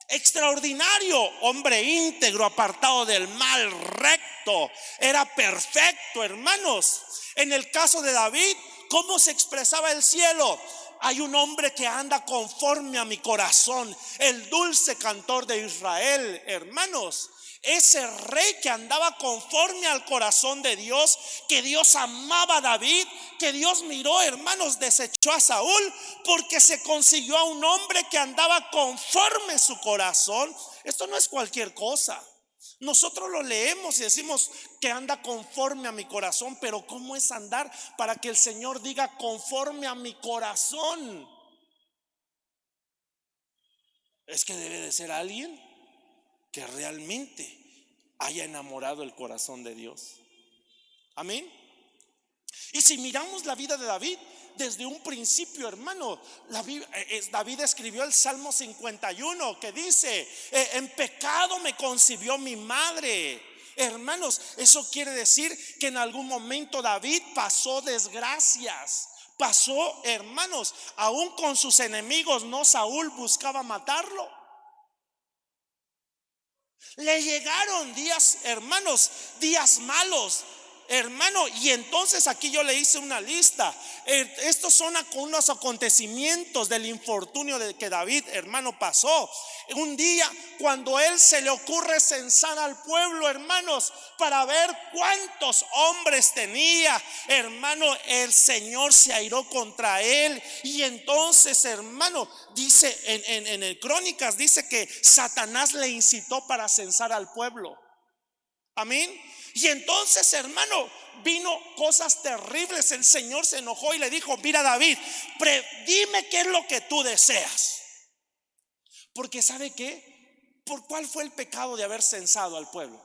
extraordinario: hombre íntegro, apartado del mal, recto, era perfecto, hermanos. En el caso de David, ¿cómo se expresaba el cielo? Hay un hombre que anda conforme a mi corazón, el dulce cantor de Israel, hermanos. Ese rey que andaba conforme al corazón de Dios, que Dios amaba a David, que Dios miró, hermanos, desechó a Saúl porque se consiguió a un hombre que andaba conforme a su corazón. Esto no es cualquier cosa. Nosotros lo leemos y decimos que anda conforme a mi corazón, pero ¿cómo es andar para que el Señor diga conforme a mi corazón? Es que debe de ser alguien que realmente haya enamorado el corazón de Dios. Amén. Y si miramos la vida de David desde un principio, hermano, David escribió el Salmo 51 que dice: en pecado me concibió mi madre. Hermanos, eso quiere decir que en algún momento David pasó desgracias. Pasó, hermanos, aún con sus enemigos. No, Saúl buscaba matarlo. Le llegaron días, hermanos, días malos, hermano. Y entonces aquí yo le hice una lista. Estos son unos acontecimientos del infortunio de que David, hermano, pasó. Un día cuando él se le ocurre censar al pueblo, hermanos, para ver cuántos hombres tenía, hermano, el Señor se airó contra él. Y entonces, hermano, dice en el Crónicas, dice que Satanás le incitó para censar al pueblo. Amén. Y entonces, hermano, vino cosas terribles. El Señor se enojó y le dijo: mira, David, dime qué es lo que tú deseas. Porque ¿sabe qué? ¿Por cuál fue el pecado de haber censado al pueblo?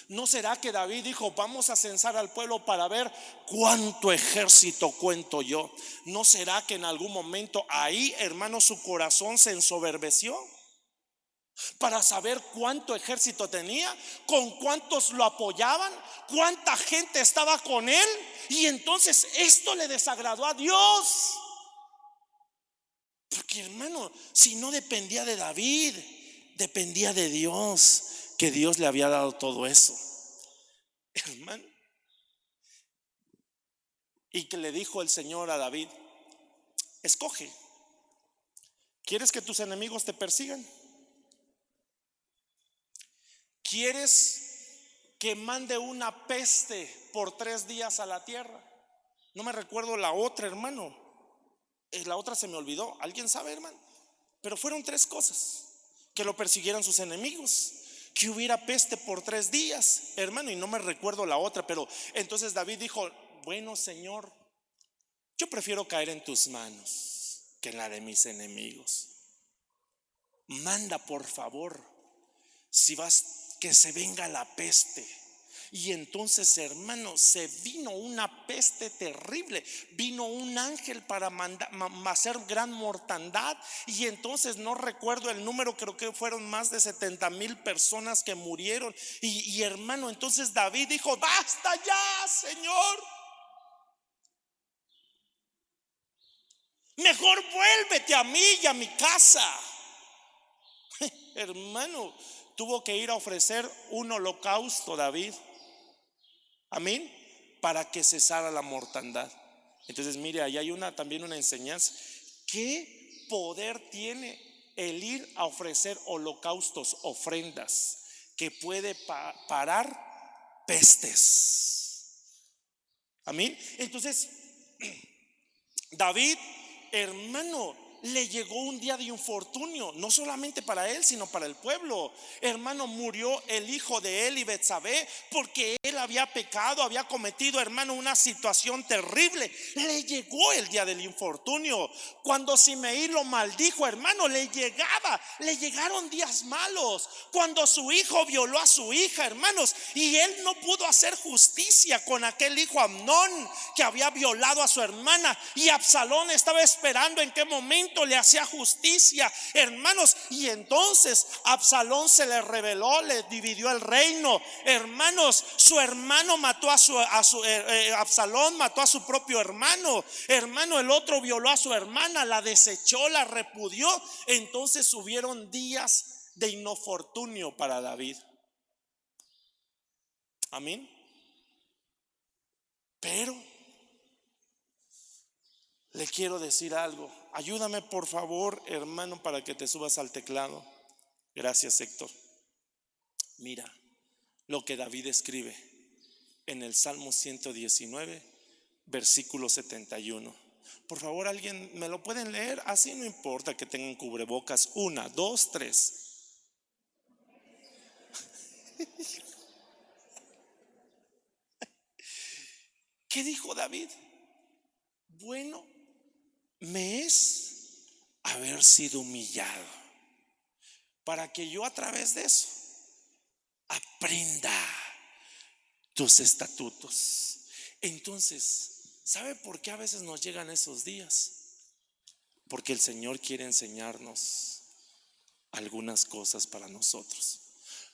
¿No será que David dijo: vamos a censar al pueblo para ver cuánto ejército cuento yo? ¿No será que en algún momento ahí, hermano, su corazón se ensoberbeció para saber cuánto ejército tenía, con cuántos lo apoyaban, cuánta gente estaba con él? Y entonces esto le desagradó a Dios. Porque, hermano, si no dependía de David, dependía de Dios, que Dios le había dado todo eso, hermano. Y que le dijo el Señor a David: escoge, ¿quieres que tus enemigos te persigan? ¿Quieres que mande una peste por 3 días a la tierra? No me recuerdo la otra, hermano. La otra se me olvidó. ¿Alguien sabe, hermano? Pero fueron 3 cosas: que lo persiguieran sus enemigos, que hubiera peste por 3 días, hermano, y no me recuerdo la otra. Pero entonces David dijo: bueno, Señor, yo prefiero caer en tus manos que en la de mis enemigos. Manda, por favor, si vas, que se venga la peste. Y entonces, hermano, se vino una peste terrible. Vino un ángel para hacer gran mortandad. Y entonces no recuerdo el número, creo que fueron más de 70,000 personas que murieron. Y hermano, entonces David dijo: basta ya, Señor, mejor vuélvete a mí y a mi casa. Hermano, tuvo que ir a ofrecer un holocausto David. Amén. Para que cesara la mortandad. Entonces, mire, ahí hay también una enseñanza. ¿Qué poder tiene el ir a ofrecer holocaustos, ofrendas, que puede parar pestes. Amén. Entonces, David, hermano, le llegó un día de infortunio, no solamente para él, sino para el pueblo. Hermano, murió el hijo de él y Betsabé, porque él había pecado, había cometido, hermano, una situación terrible. Le llegó el día del infortunio. Cuando Simei lo maldijo, hermano, le llegaron días malos. Cuando su hijo violó a su hija, hermanos, y él no pudo hacer justicia con aquel hijo Amnón que había violado a su hermana, y Absalón estaba esperando en qué momento le hacía justicia, hermanos. Y entonces Absalón se le rebeló, le dividió el reino, hermanos. Su hermano mató Absalón mató a su propio hermano, hermano. El otro violó a su hermana, la desechó, la repudió. Entonces hubieron días de infortunio para David. Amén. Pero le quiero decir algo. Ayúdame por favor, hermano, para que te subas al teclado. Gracias, Héctor. Mira lo que David escribe en el Salmo 119, versículo 71. Por favor, alguien me lo pueden leer. Así no importa que tengan cubrebocas. 1, 2, 3. ¿Qué dijo David? Bueno me es haber sido humillado, para que yo a través de eso aprenda tus estatutos. Entonces, ¿sabe por qué a veces nos llegan esos días? Porque el Señor quiere enseñarnos algunas cosas para nosotros.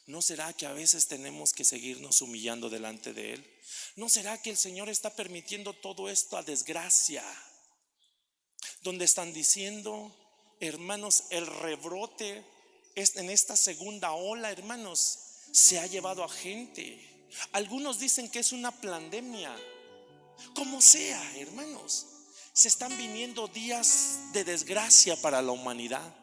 ¿No será que a veces tenemos que seguirnos humillando delante de Él? ¿No será que el Señor está permitiendo todo esto a desgracia? Donde están diciendo, hermanos, el rebrote en esta segunda ola, hermanos, se ha llevado a gente. Algunos dicen que es una pandemia. Como sea, hermanos, se están viniendo días de desgracia para la humanidad.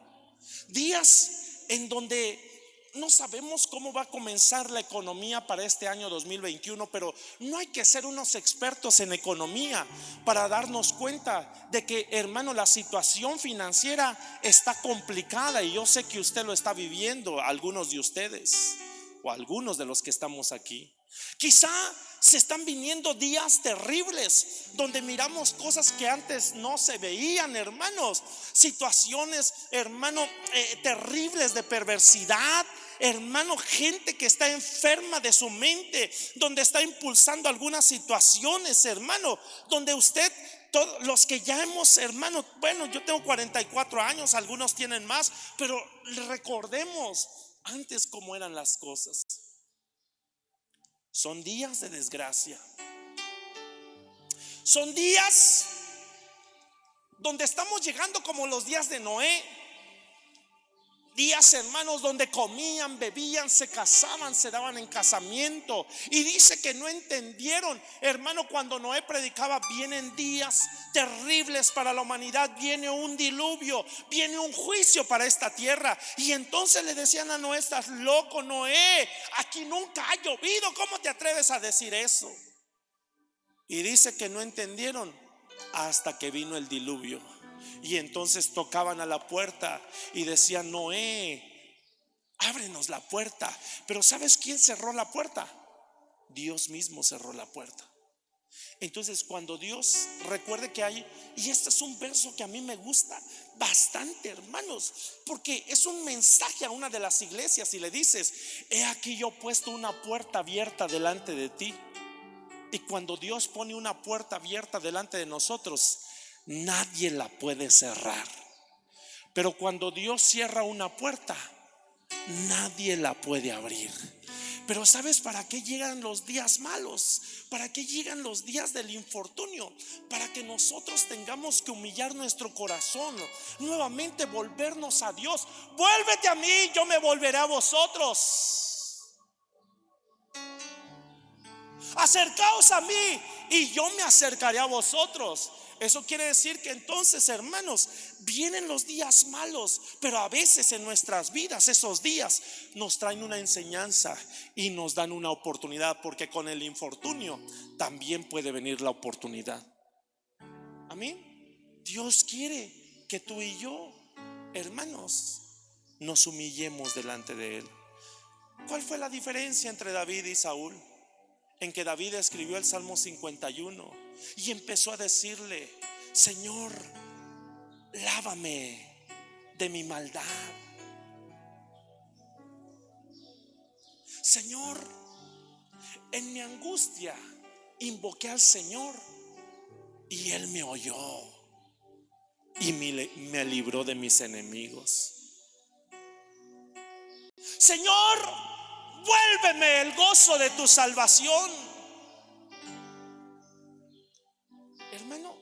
Días en donde no sabemos cómo va a comenzar la economía para este año 2021, pero no hay que ser unos expertos en economía para darnos cuenta de que, hermano, la situación financiera está complicada, y yo sé que usted lo está viviendo, algunos de ustedes o algunos de los que estamos aquí. Quizá se están viniendo días terribles donde miramos cosas que antes no se veían, hermanos. Situaciones, hermano, terribles de perversidad, hermano, gente que está enferma de su mente, donde está impulsando algunas situaciones, hermano, donde usted, todos los que ya hemos, hermano, bueno, yo tengo 44 años, algunos tienen más, pero recordemos antes cómo eran las cosas. Son días de desgracia. Son días donde estamos llegando como los días de Noé. Días, hermanos, donde comían, bebían, se casaban, se daban en casamiento. Y dice que no entendieron, hermano, cuando Noé predicaba: vienen días terribles para la humanidad, viene un diluvio, viene un juicio para esta tierra. Y entonces le decían a Noé: estás loco, Noé, aquí nunca ha llovido, ¿cómo te atreves a decir eso? Y dice que no entendieron hasta que vino el diluvio. Y entonces tocaban a la puerta y decían: Noé, ábrenos la puerta. Pero ¿sabes quién cerró la puerta? Dios mismo cerró la puerta. Entonces, cuando Dios, recuerde que hay, y este es un verso que a mí me gusta bastante, hermanos, porque es un mensaje a una de las iglesias, y le dices: he aquí yo he puesto una puerta abierta delante de ti. Y cuando Dios pone una puerta abierta delante de nosotros, nadie la puede cerrar. Pero cuando Dios cierra una puerta, nadie la puede abrir. Pero ¿sabes para qué llegan los días malos? ¿Para qué llegan los días del infortunio? Para que nosotros tengamos que humillar nuestro corazón, nuevamente volvernos a Dios. Vuélvete a mí, yo me volveré a vosotros. Acercaos a mí y yo me acercaré a vosotros. Eso quiere decir que entonces, hermanos, vienen los días malos, pero a veces en nuestras vidas esos días nos traen una enseñanza y nos dan una oportunidad, porque con el infortunio también puede venir la oportunidad. Amén. Dios quiere que tú y yo, hermanos, nos humillemos delante de Él. ¿Cuál fue la diferencia entre David y Saúl? En que David escribió el Salmo 51 y empezó a decirle: Señor, lávame de mi maldad. Señor, en mi angustia invoqué al Señor y Él me oyó y me libró de mis enemigos. Señor, vuélveme el gozo de tu salvación. Hermano,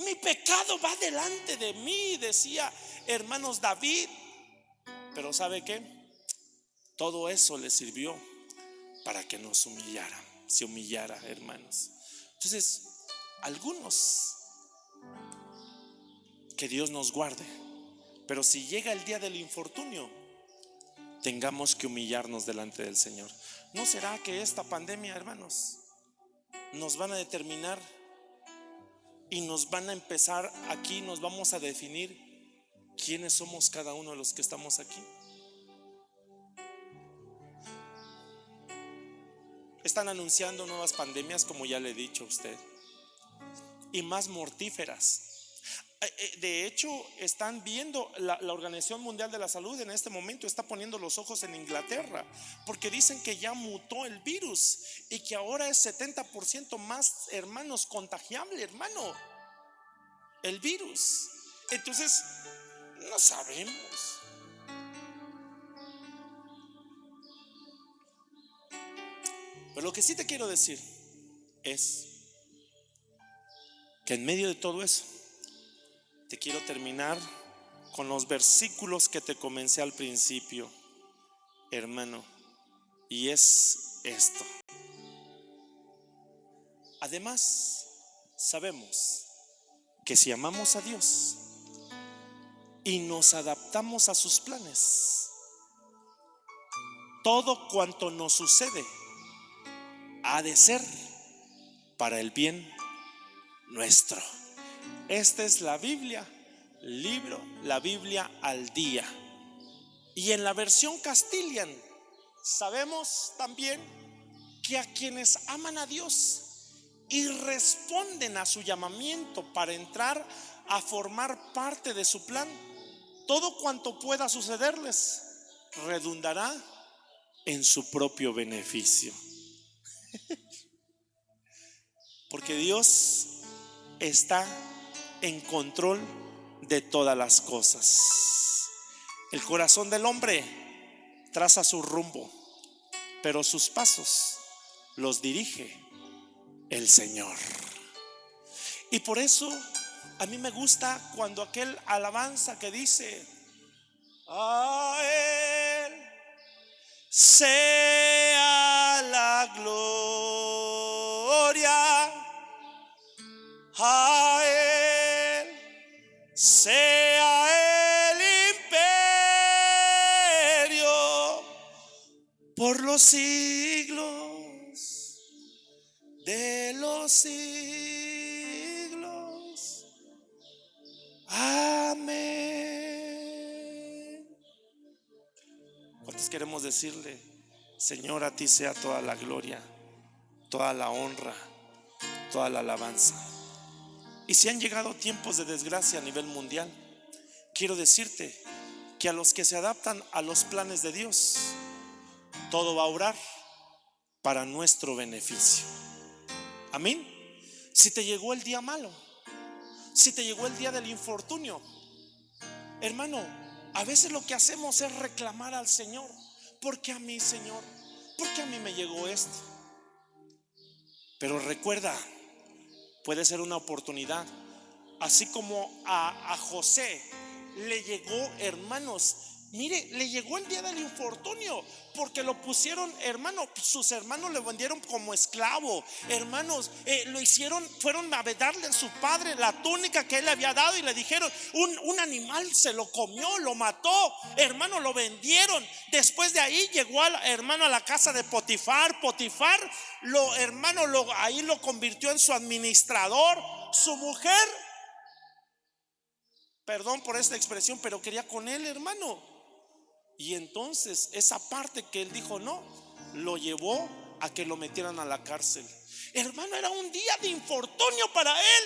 mi pecado va delante de mí, decía, hermanos, David. Pero ¿sabe qué? Todo eso le sirvió para que nos humillara, se humillara, hermanos. Entonces, algunos, que Dios nos guarde, pero si llega el día del infortunio, tengamos que humillarnos delante del Señor. ¿No será que esta pandemia, hermanos, nos van a determinar y nos van a empezar aquí, nos vamos a definir quiénes somos cada uno de los que estamos aquí? Están anunciando nuevas pandemias, como ya le he dicho a usted, y más mortíferas. De hecho, están viendo, la Organización Mundial de la Salud en este momento está poniendo los ojos en Inglaterra, porque dicen que ya mutó el virus y que ahora es 70% más, hermanos, contagiable, hermano, el virus. Entonces, no sabemos. Pero lo que sí te quiero decir es que en medio de todo eso, te quiero terminar con los versículos que te comencé al principio, hermano, y es esto. Además, sabemos que si amamos a Dios y nos adaptamos a sus planes, todo cuanto nos sucede ha de ser para el bien nuestro. Esta es la Biblia, la Biblia al día. Y en la versión Castilian sabemos también que a quienes aman a Dios y responden a su llamamiento para entrar a formar parte de su plan, todo cuanto pueda sucederles redundará en su propio beneficio. Porque Dios está en control de todas las cosas. El corazón del hombre traza su rumbo, pero sus pasos los dirige el Señor. Y por eso a mí me gusta cuando aquel alabanza que dice: a Él sea la gloria, a Él sea el imperio por los siglos de los siglos. Amén. ¿Cuántos queremos decirle: Señor, a ti sea toda la gloria, toda la honra, toda la alabanza? Y si han llegado tiempos de desgracia a nivel mundial, quiero decirte que a los que se adaptan a los planes de Dios, todo va a obrar para nuestro beneficio. Amén. Si te llegó el día malo, si te llegó el día del infortunio, hermano, a veces lo que hacemos es reclamar al Señor: ¿por qué a mí, Señor? ¿Por qué a mí me llegó esto? Pero recuerda, puede ser una oportunidad. Así como a José le llegó, hermanos, Mire, le llegó el día del infortunio porque lo pusieron, hermano, sus hermanos le vendieron como esclavo, hermanos, lo hicieron, fueron a darle a su padre la túnica que él le había dado y le dijeron, un animal se lo comió, lo mató, hermano, lo vendieron. Después de ahí llegó hermano a la casa de Potifar. Potifar, hermano, ahí lo convirtió en su administrador. Su mujer, perdón por esta expresión, pero quería con él, hermano. Y entonces esa parte que él dijo no, lo llevó a que lo metieran a la cárcel. Hermano, era un día de infortunio para él.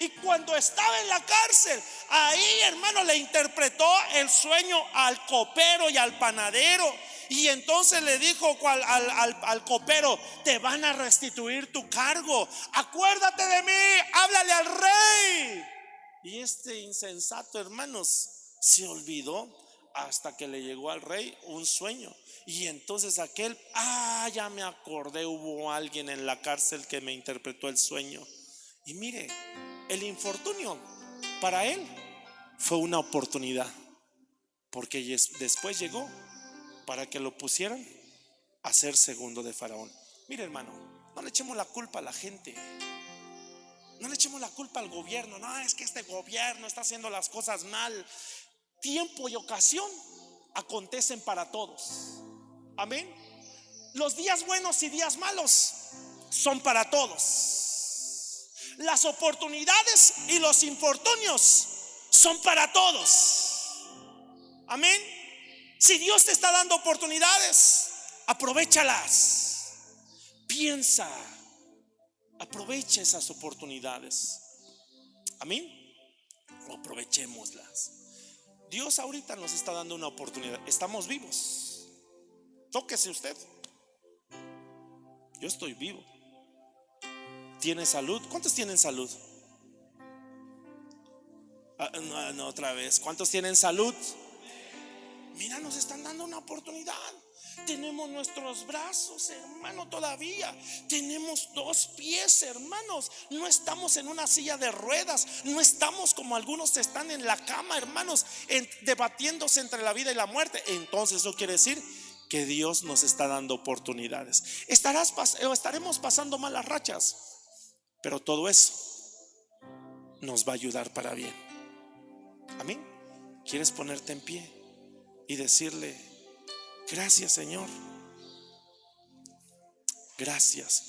Y cuando estaba en la cárcel, ahí, hermano, le interpretó el sueño al copero y al panadero. Y entonces le dijo al copero: te van a restituir tu cargo, acuérdate de mí, háblale al rey. Y este insensato, hermanos, se olvidó hasta que le llegó al rey un sueño. Y entonces aquel, ya me acordé, hubo alguien en la cárcel que me interpretó el sueño. Y mire, el infortunio para él fue una oportunidad, porque después llegó para que lo pusieran a ser segundo de Faraón. Mire, hermano, no le echemos la culpa a la gente, no le echemos la culpa al gobierno. No, es que este gobierno está haciendo las cosas mal. Tiempo y ocasión acontecen para todos. Amén. Los días buenos y días malos son para todos. Las oportunidades y los infortunios son para todos. Amén. Si Dios te está dando oportunidades, aprovéchalas. Piensa, aprovecha esas oportunidades. Amén. Aprovechémoslas. Dios ahorita nos está dando una oportunidad. Estamos vivos. Tóquese usted. Yo estoy vivo. ¿Tiene salud? ¿Cuántos tienen salud? No, otra vez. ¿Cuántos tienen salud? Mira, nos están dando una oportunidad. Tenemos nuestros brazos, hermano, todavía. Tenemos 2 pies, hermanos. No estamos en una silla de ruedas. No estamos como algunos están en la cama, hermanos, debatiéndose entre la vida y la muerte. Entonces eso quiere decir que Dios nos está dando oportunidades. Estaremos pasando malas rachas, pero todo eso nos va a ayudar para bien. Amén. ¿Quieres ponerte en pie y decirle: gracias, Señor, gracias?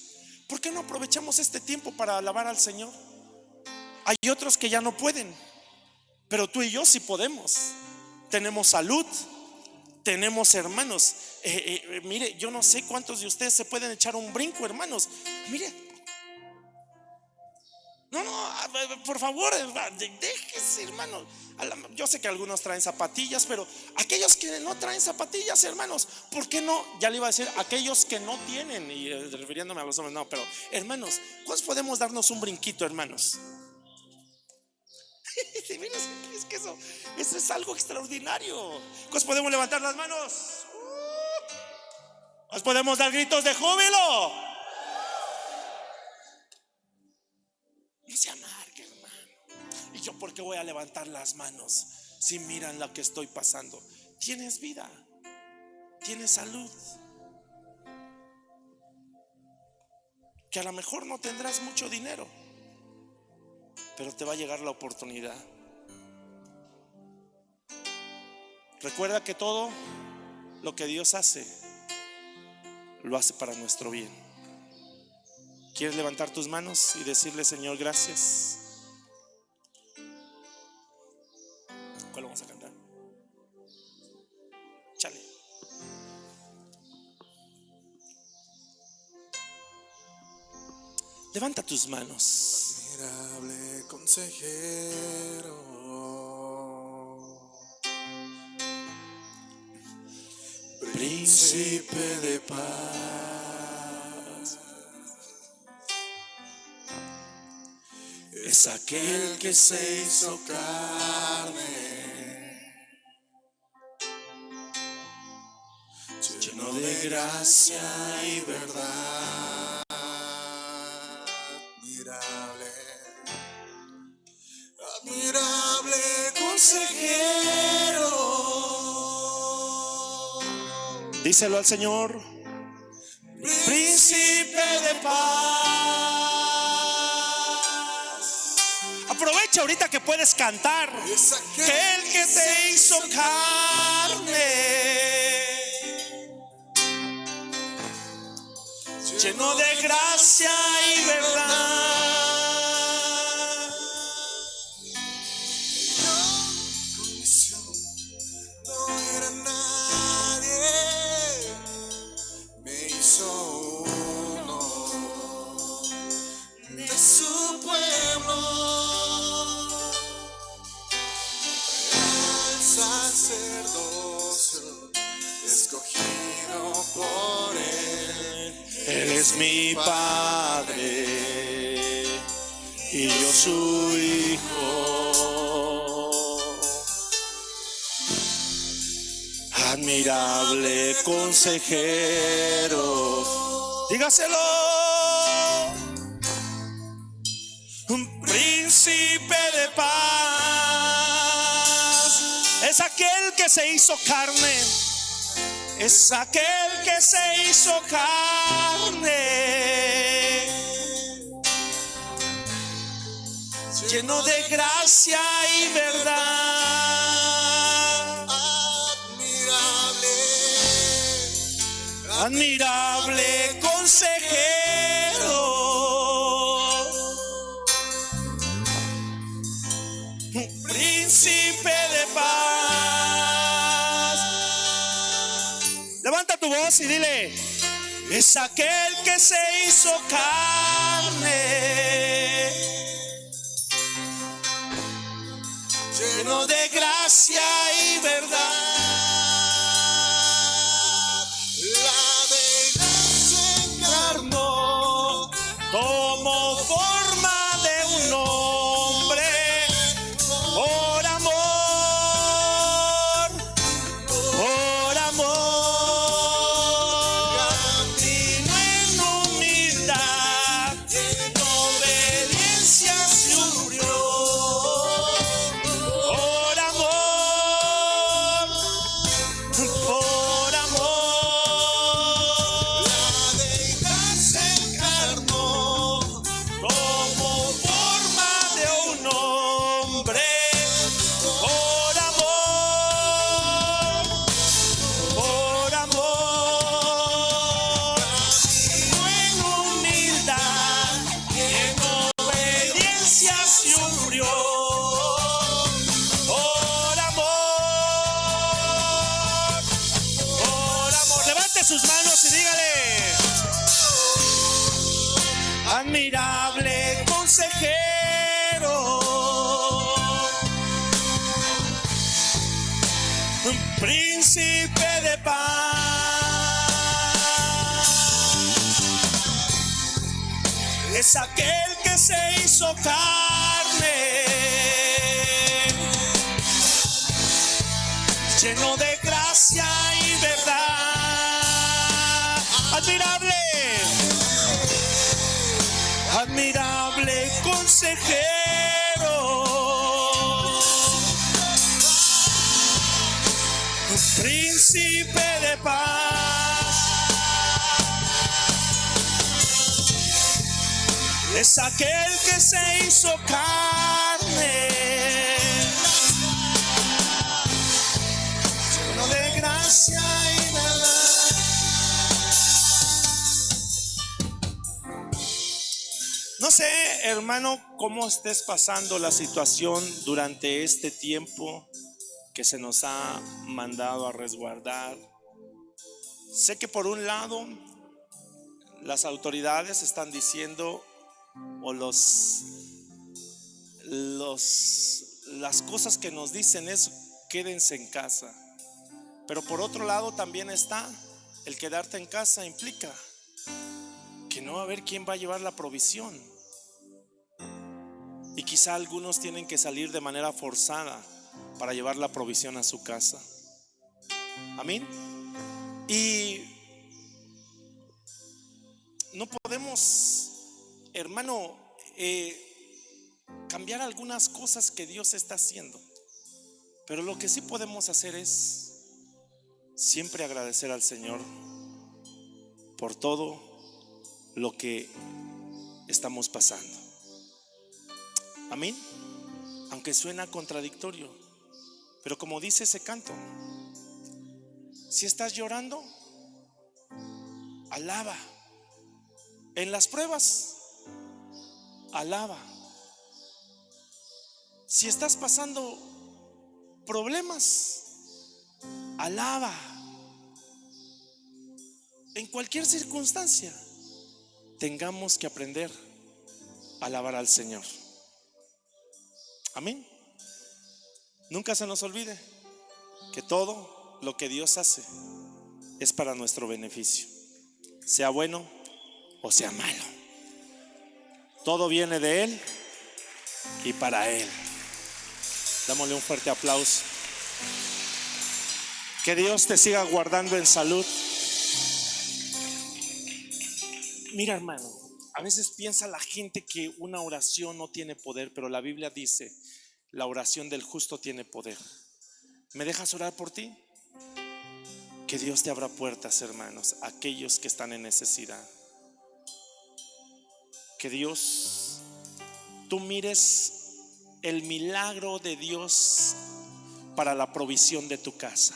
¿Por qué no aprovechamos este tiempo para alabar al Señor? Hay otros que ya no pueden, pero tú y yo sí podemos. Tenemos salud, tenemos hermanos. Mire, yo no sé cuántos de ustedes se pueden echar un brinco, hermanos. Mire, no, por favor, déjese, hermano. Yo sé que algunos traen zapatillas, pero aquellos que no traen zapatillas, hermanos, ¿por qué no? Ya le iba a decir aquellos que no tienen, y refiriéndome a los hombres, no, pero hermanos, ¿cuántos podemos darnos un brinquito, hermanos? Mira, es que eso es algo extraordinario. ¿Cuántos podemos levantar las manos? ¿Cuántos podemos dar gritos de júbilo? No se amargue, hermano. ¿Y yo por qué voy a levantar las manos si miran lo que estoy pasando? Tienes vida, tienes salud, que a lo mejor no tendrás mucho dinero, pero te va a llegar la oportunidad. Recuerda que todo lo que Dios hace, lo hace para nuestro bien. ¿Quieres levantar tus manos y decirle: Señor, gracias? ¿Cuál vamos a cantar? Chale. Levanta tus manos. Admirable consejero, príncipe de paz, es aquel que se hizo carne, lleno de gracia y verdad. Admirable consejero, Díselo al Señor. Príncipe de paz. Aprovecha ahorita que puedes cantar. Que el que te hizo carne, lleno de gracia y verdad. No era nadie, me hizo uno de su pueblo, al sacerdocio escogido por él. Él es mi Padre y yo su Hijo. Admirable consejero, dígaselo. Un príncipe de paz es aquel que se hizo carne. Es aquel que se hizo carne, lleno de gracia y verdad. Admirable consejero, príncipe de paz. Levanta tu voz y dile: es aquel que se hizo carne, lleno de gracia y verdad. Tomó forma de un hombre por amor, por amor. Vino en humildad, en obediencia sufrió por amor, por amor. Sus manos y dígale: admirable consejero, un príncipe de paz, es aquel que se hizo carne, lleno de gracia y verdad. Admirable, admirable consejero, príncipe de paz, es aquel que se hizo carne, lleno de gracia y verdad. No sé, hermano, cómo estés pasando la situación durante este tiempo que se nos ha mandado a resguardar. Sé que por un lado las autoridades están diciendo, o las cosas que nos dicen es: quédense en casa. Pero por otro lado también está el quedarte en casa implica que no va a haber quién va a llevar la provisión. Y quizá algunos tienen que salir de manera forzada para llevar la provisión a su casa. Amén. Y no podemos, hermano, cambiar algunas cosas que Dios está haciendo. Pero lo que sí podemos hacer es siempre agradecer al Señor por todo lo que estamos pasando. Amén. Aunque suena contradictorio, pero como dice ese canto, si estás llorando, alaba. En las pruebas, alaba. Si estás pasando problemas, alaba. En cualquier circunstancia, tengamos que aprender a alabar al Señor. Amén. Nunca se nos olvide que todo lo que Dios hace es para nuestro beneficio, sea bueno o sea malo. Todo viene de Él y para Él. Dámosle un fuerte aplauso. Que Dios te siga guardando en salud. Mira, hermano, a veces piensa la gente que una oración no tiene poder, pero la Biblia dice: la oración del justo tiene poder. ¿Me dejas orar por ti? Que Dios te abra puertas, hermanos, a aquellos que están en necesidad. Que Dios, tú mires el milagro de Dios para la provisión de tu casa.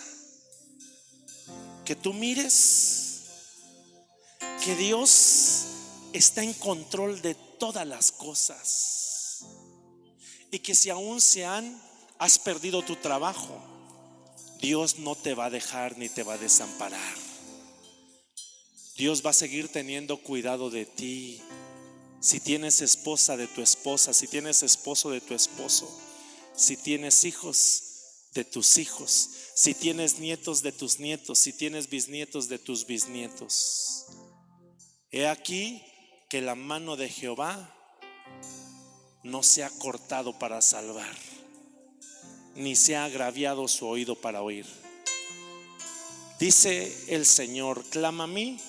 Que tú mires que Dios está en control de todas las cosas, y que si aún has perdido tu trabajo, Dios no te va a dejar ni te va a desamparar. Dios va a seguir teniendo cuidado de ti. Si tienes esposa, de tu esposa; si tienes esposo, de tu esposo; si tienes hijos, de tus hijos; si tienes nietos, de tus nietos; si tienes bisnietos, de tus bisnietos. He aquí que la mano de Jehová no se ha cortado para salvar, ni se ha agraviado su oído para oír. Dice el Señor: clama a mí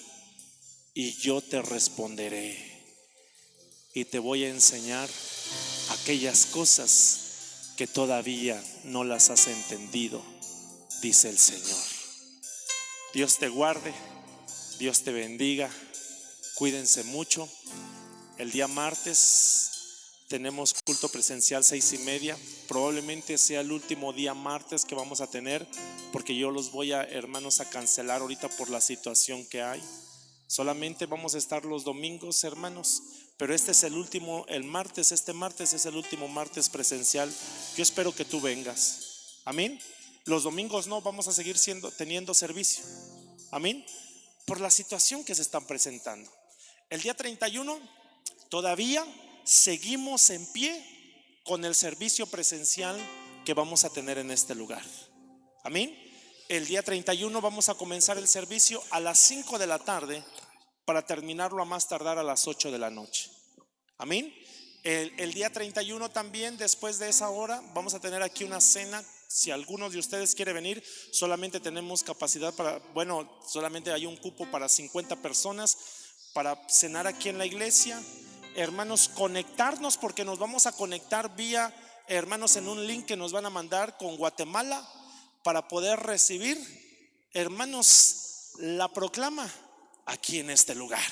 y yo te responderé, y te voy a enseñar aquellas cosas que todavía no las has entendido, dice el Señor. Dios te guarde, Dios te bendiga. Cuídense mucho. El día martes tenemos culto presencial 6:30. Probablemente sea el último día martes que vamos a tener, porque yo los voy a, hermanos, a cancelar ahorita por la situación que hay. Solamente vamos a estar los domingos, hermanos, pero este es el último, este martes es el último martes presencial. Yo espero que tú vengas. Amén. Los domingos no vamos a seguir teniendo servicio. Amén. Por la situación que se están presentando. El día 31 todavía seguimos en pie con el servicio presencial que vamos a tener en este lugar. Amén. El día 31 vamos a comenzar el servicio a las 5 de la tarde para terminarlo a más tardar a las 8 de la noche. Amén. El día 31 también, después de esa hora, vamos a tener aquí una cena. Si alguno de ustedes quiere venir, solamente tenemos capacidad solamente hay un cupo para 50 personas para cenar aquí en la iglesia. Hermanos, conectarnos, porque nos vamos a conectar vía, hermanos, en un link que nos van a mandar con Guatemala para poder recibir, hermanos, la proclama aquí en este lugar.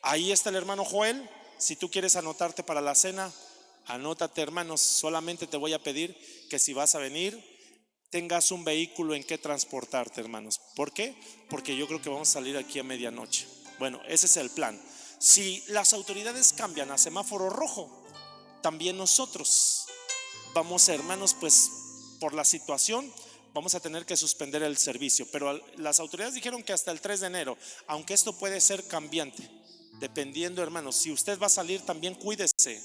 Ahí está el hermano Joel. Si tú quieres anotarte para la cena, anótate, hermanos. Solamente te voy a pedir que si vas a venir, tengas un vehículo en que transportarte, hermanos. ¿Por qué? Porque yo creo que vamos a salir aquí a medianoche. Bueno, ese es el plan. Si las autoridades cambian a semáforo rojo, también nosotros vamos, hermanos, pues por la situación vamos a tener que suspender el servicio. Pero las autoridades dijeron que hasta el 3 de enero, aunque esto puede ser cambiante, dependiendo, hermanos. Si usted va a salir, también cuídese.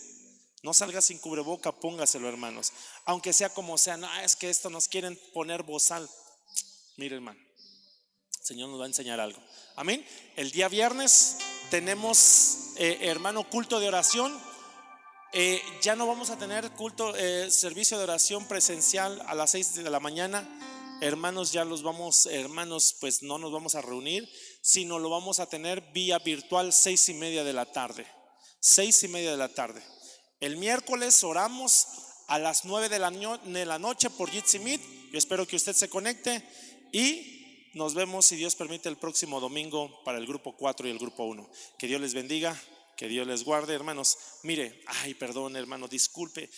No salga sin cubreboca, póngaselo, hermanos. Aunque sea como sea, no, es que esto nos quieren poner bozal. Mire, hermano, el Señor nos va a enseñar algo. Amén. El día viernes tenemos, hermano, culto de oración. Ya no vamos a tener servicio de oración presencial a las 6 de la mañana. Hermanos, ya los vamos, hermanos, pues no nos vamos a reunir, sino lo vamos a tener vía virtual 6:30 de la tarde. 6:30 de la tarde. El miércoles oramos a las 9 de la noche por Jitsi Meet. Yo espero que usted se conecte. Y Nos vemos, si Dios permite, el próximo domingo para el grupo 4 y el grupo 1. Que Dios les bendiga, que Dios les guarde, hermanos. Mire, perdón, hermano, disculpe.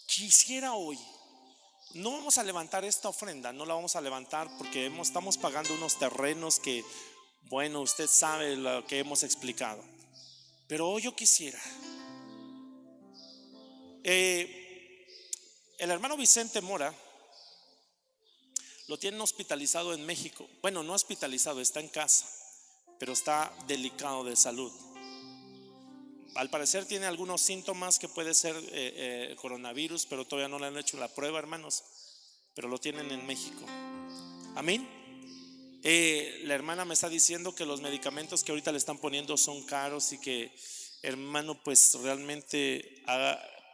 Quisiera hoy, no vamos a levantar esta ofrenda, no la vamos a levantar porque estamos pagando unos terrenos que, bueno, usted sabe lo que hemos explicado. Pero hoy yo quisiera, el hermano Vicente Mora lo tienen hospitalizado en México. Bueno, no hospitalizado, está en casa, pero está delicado de salud. Al parecer tiene algunos síntomas que puede ser coronavirus, pero todavía no le han hecho la prueba, hermanos. Pero lo tienen en México. Amén. La hermana me está diciendo que los medicamentos que ahorita le están poniendo son caros y que, hermano, pues realmente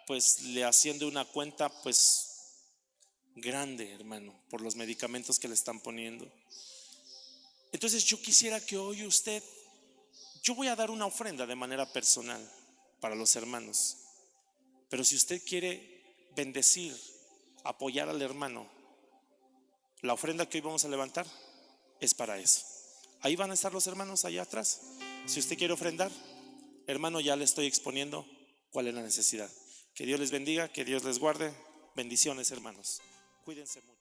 pues le haciendo una cuenta pues grande, hermano, por los medicamentos que le están poniendo. Entonces yo quisiera que hoy usted, yo voy a dar una ofrenda de manera personal para los hermanos, pero si usted quiere bendecir, apoyar al hermano, la ofrenda que hoy vamos a levantar es para eso. Ahí van a estar los hermanos allá atrás. Si usted quiere ofrendar, hermano, ya le estoy exponiendo cuál es la necesidad. Que Dios les bendiga, que Dios les guarde. Bendiciones, hermanos. Cuídense mucho.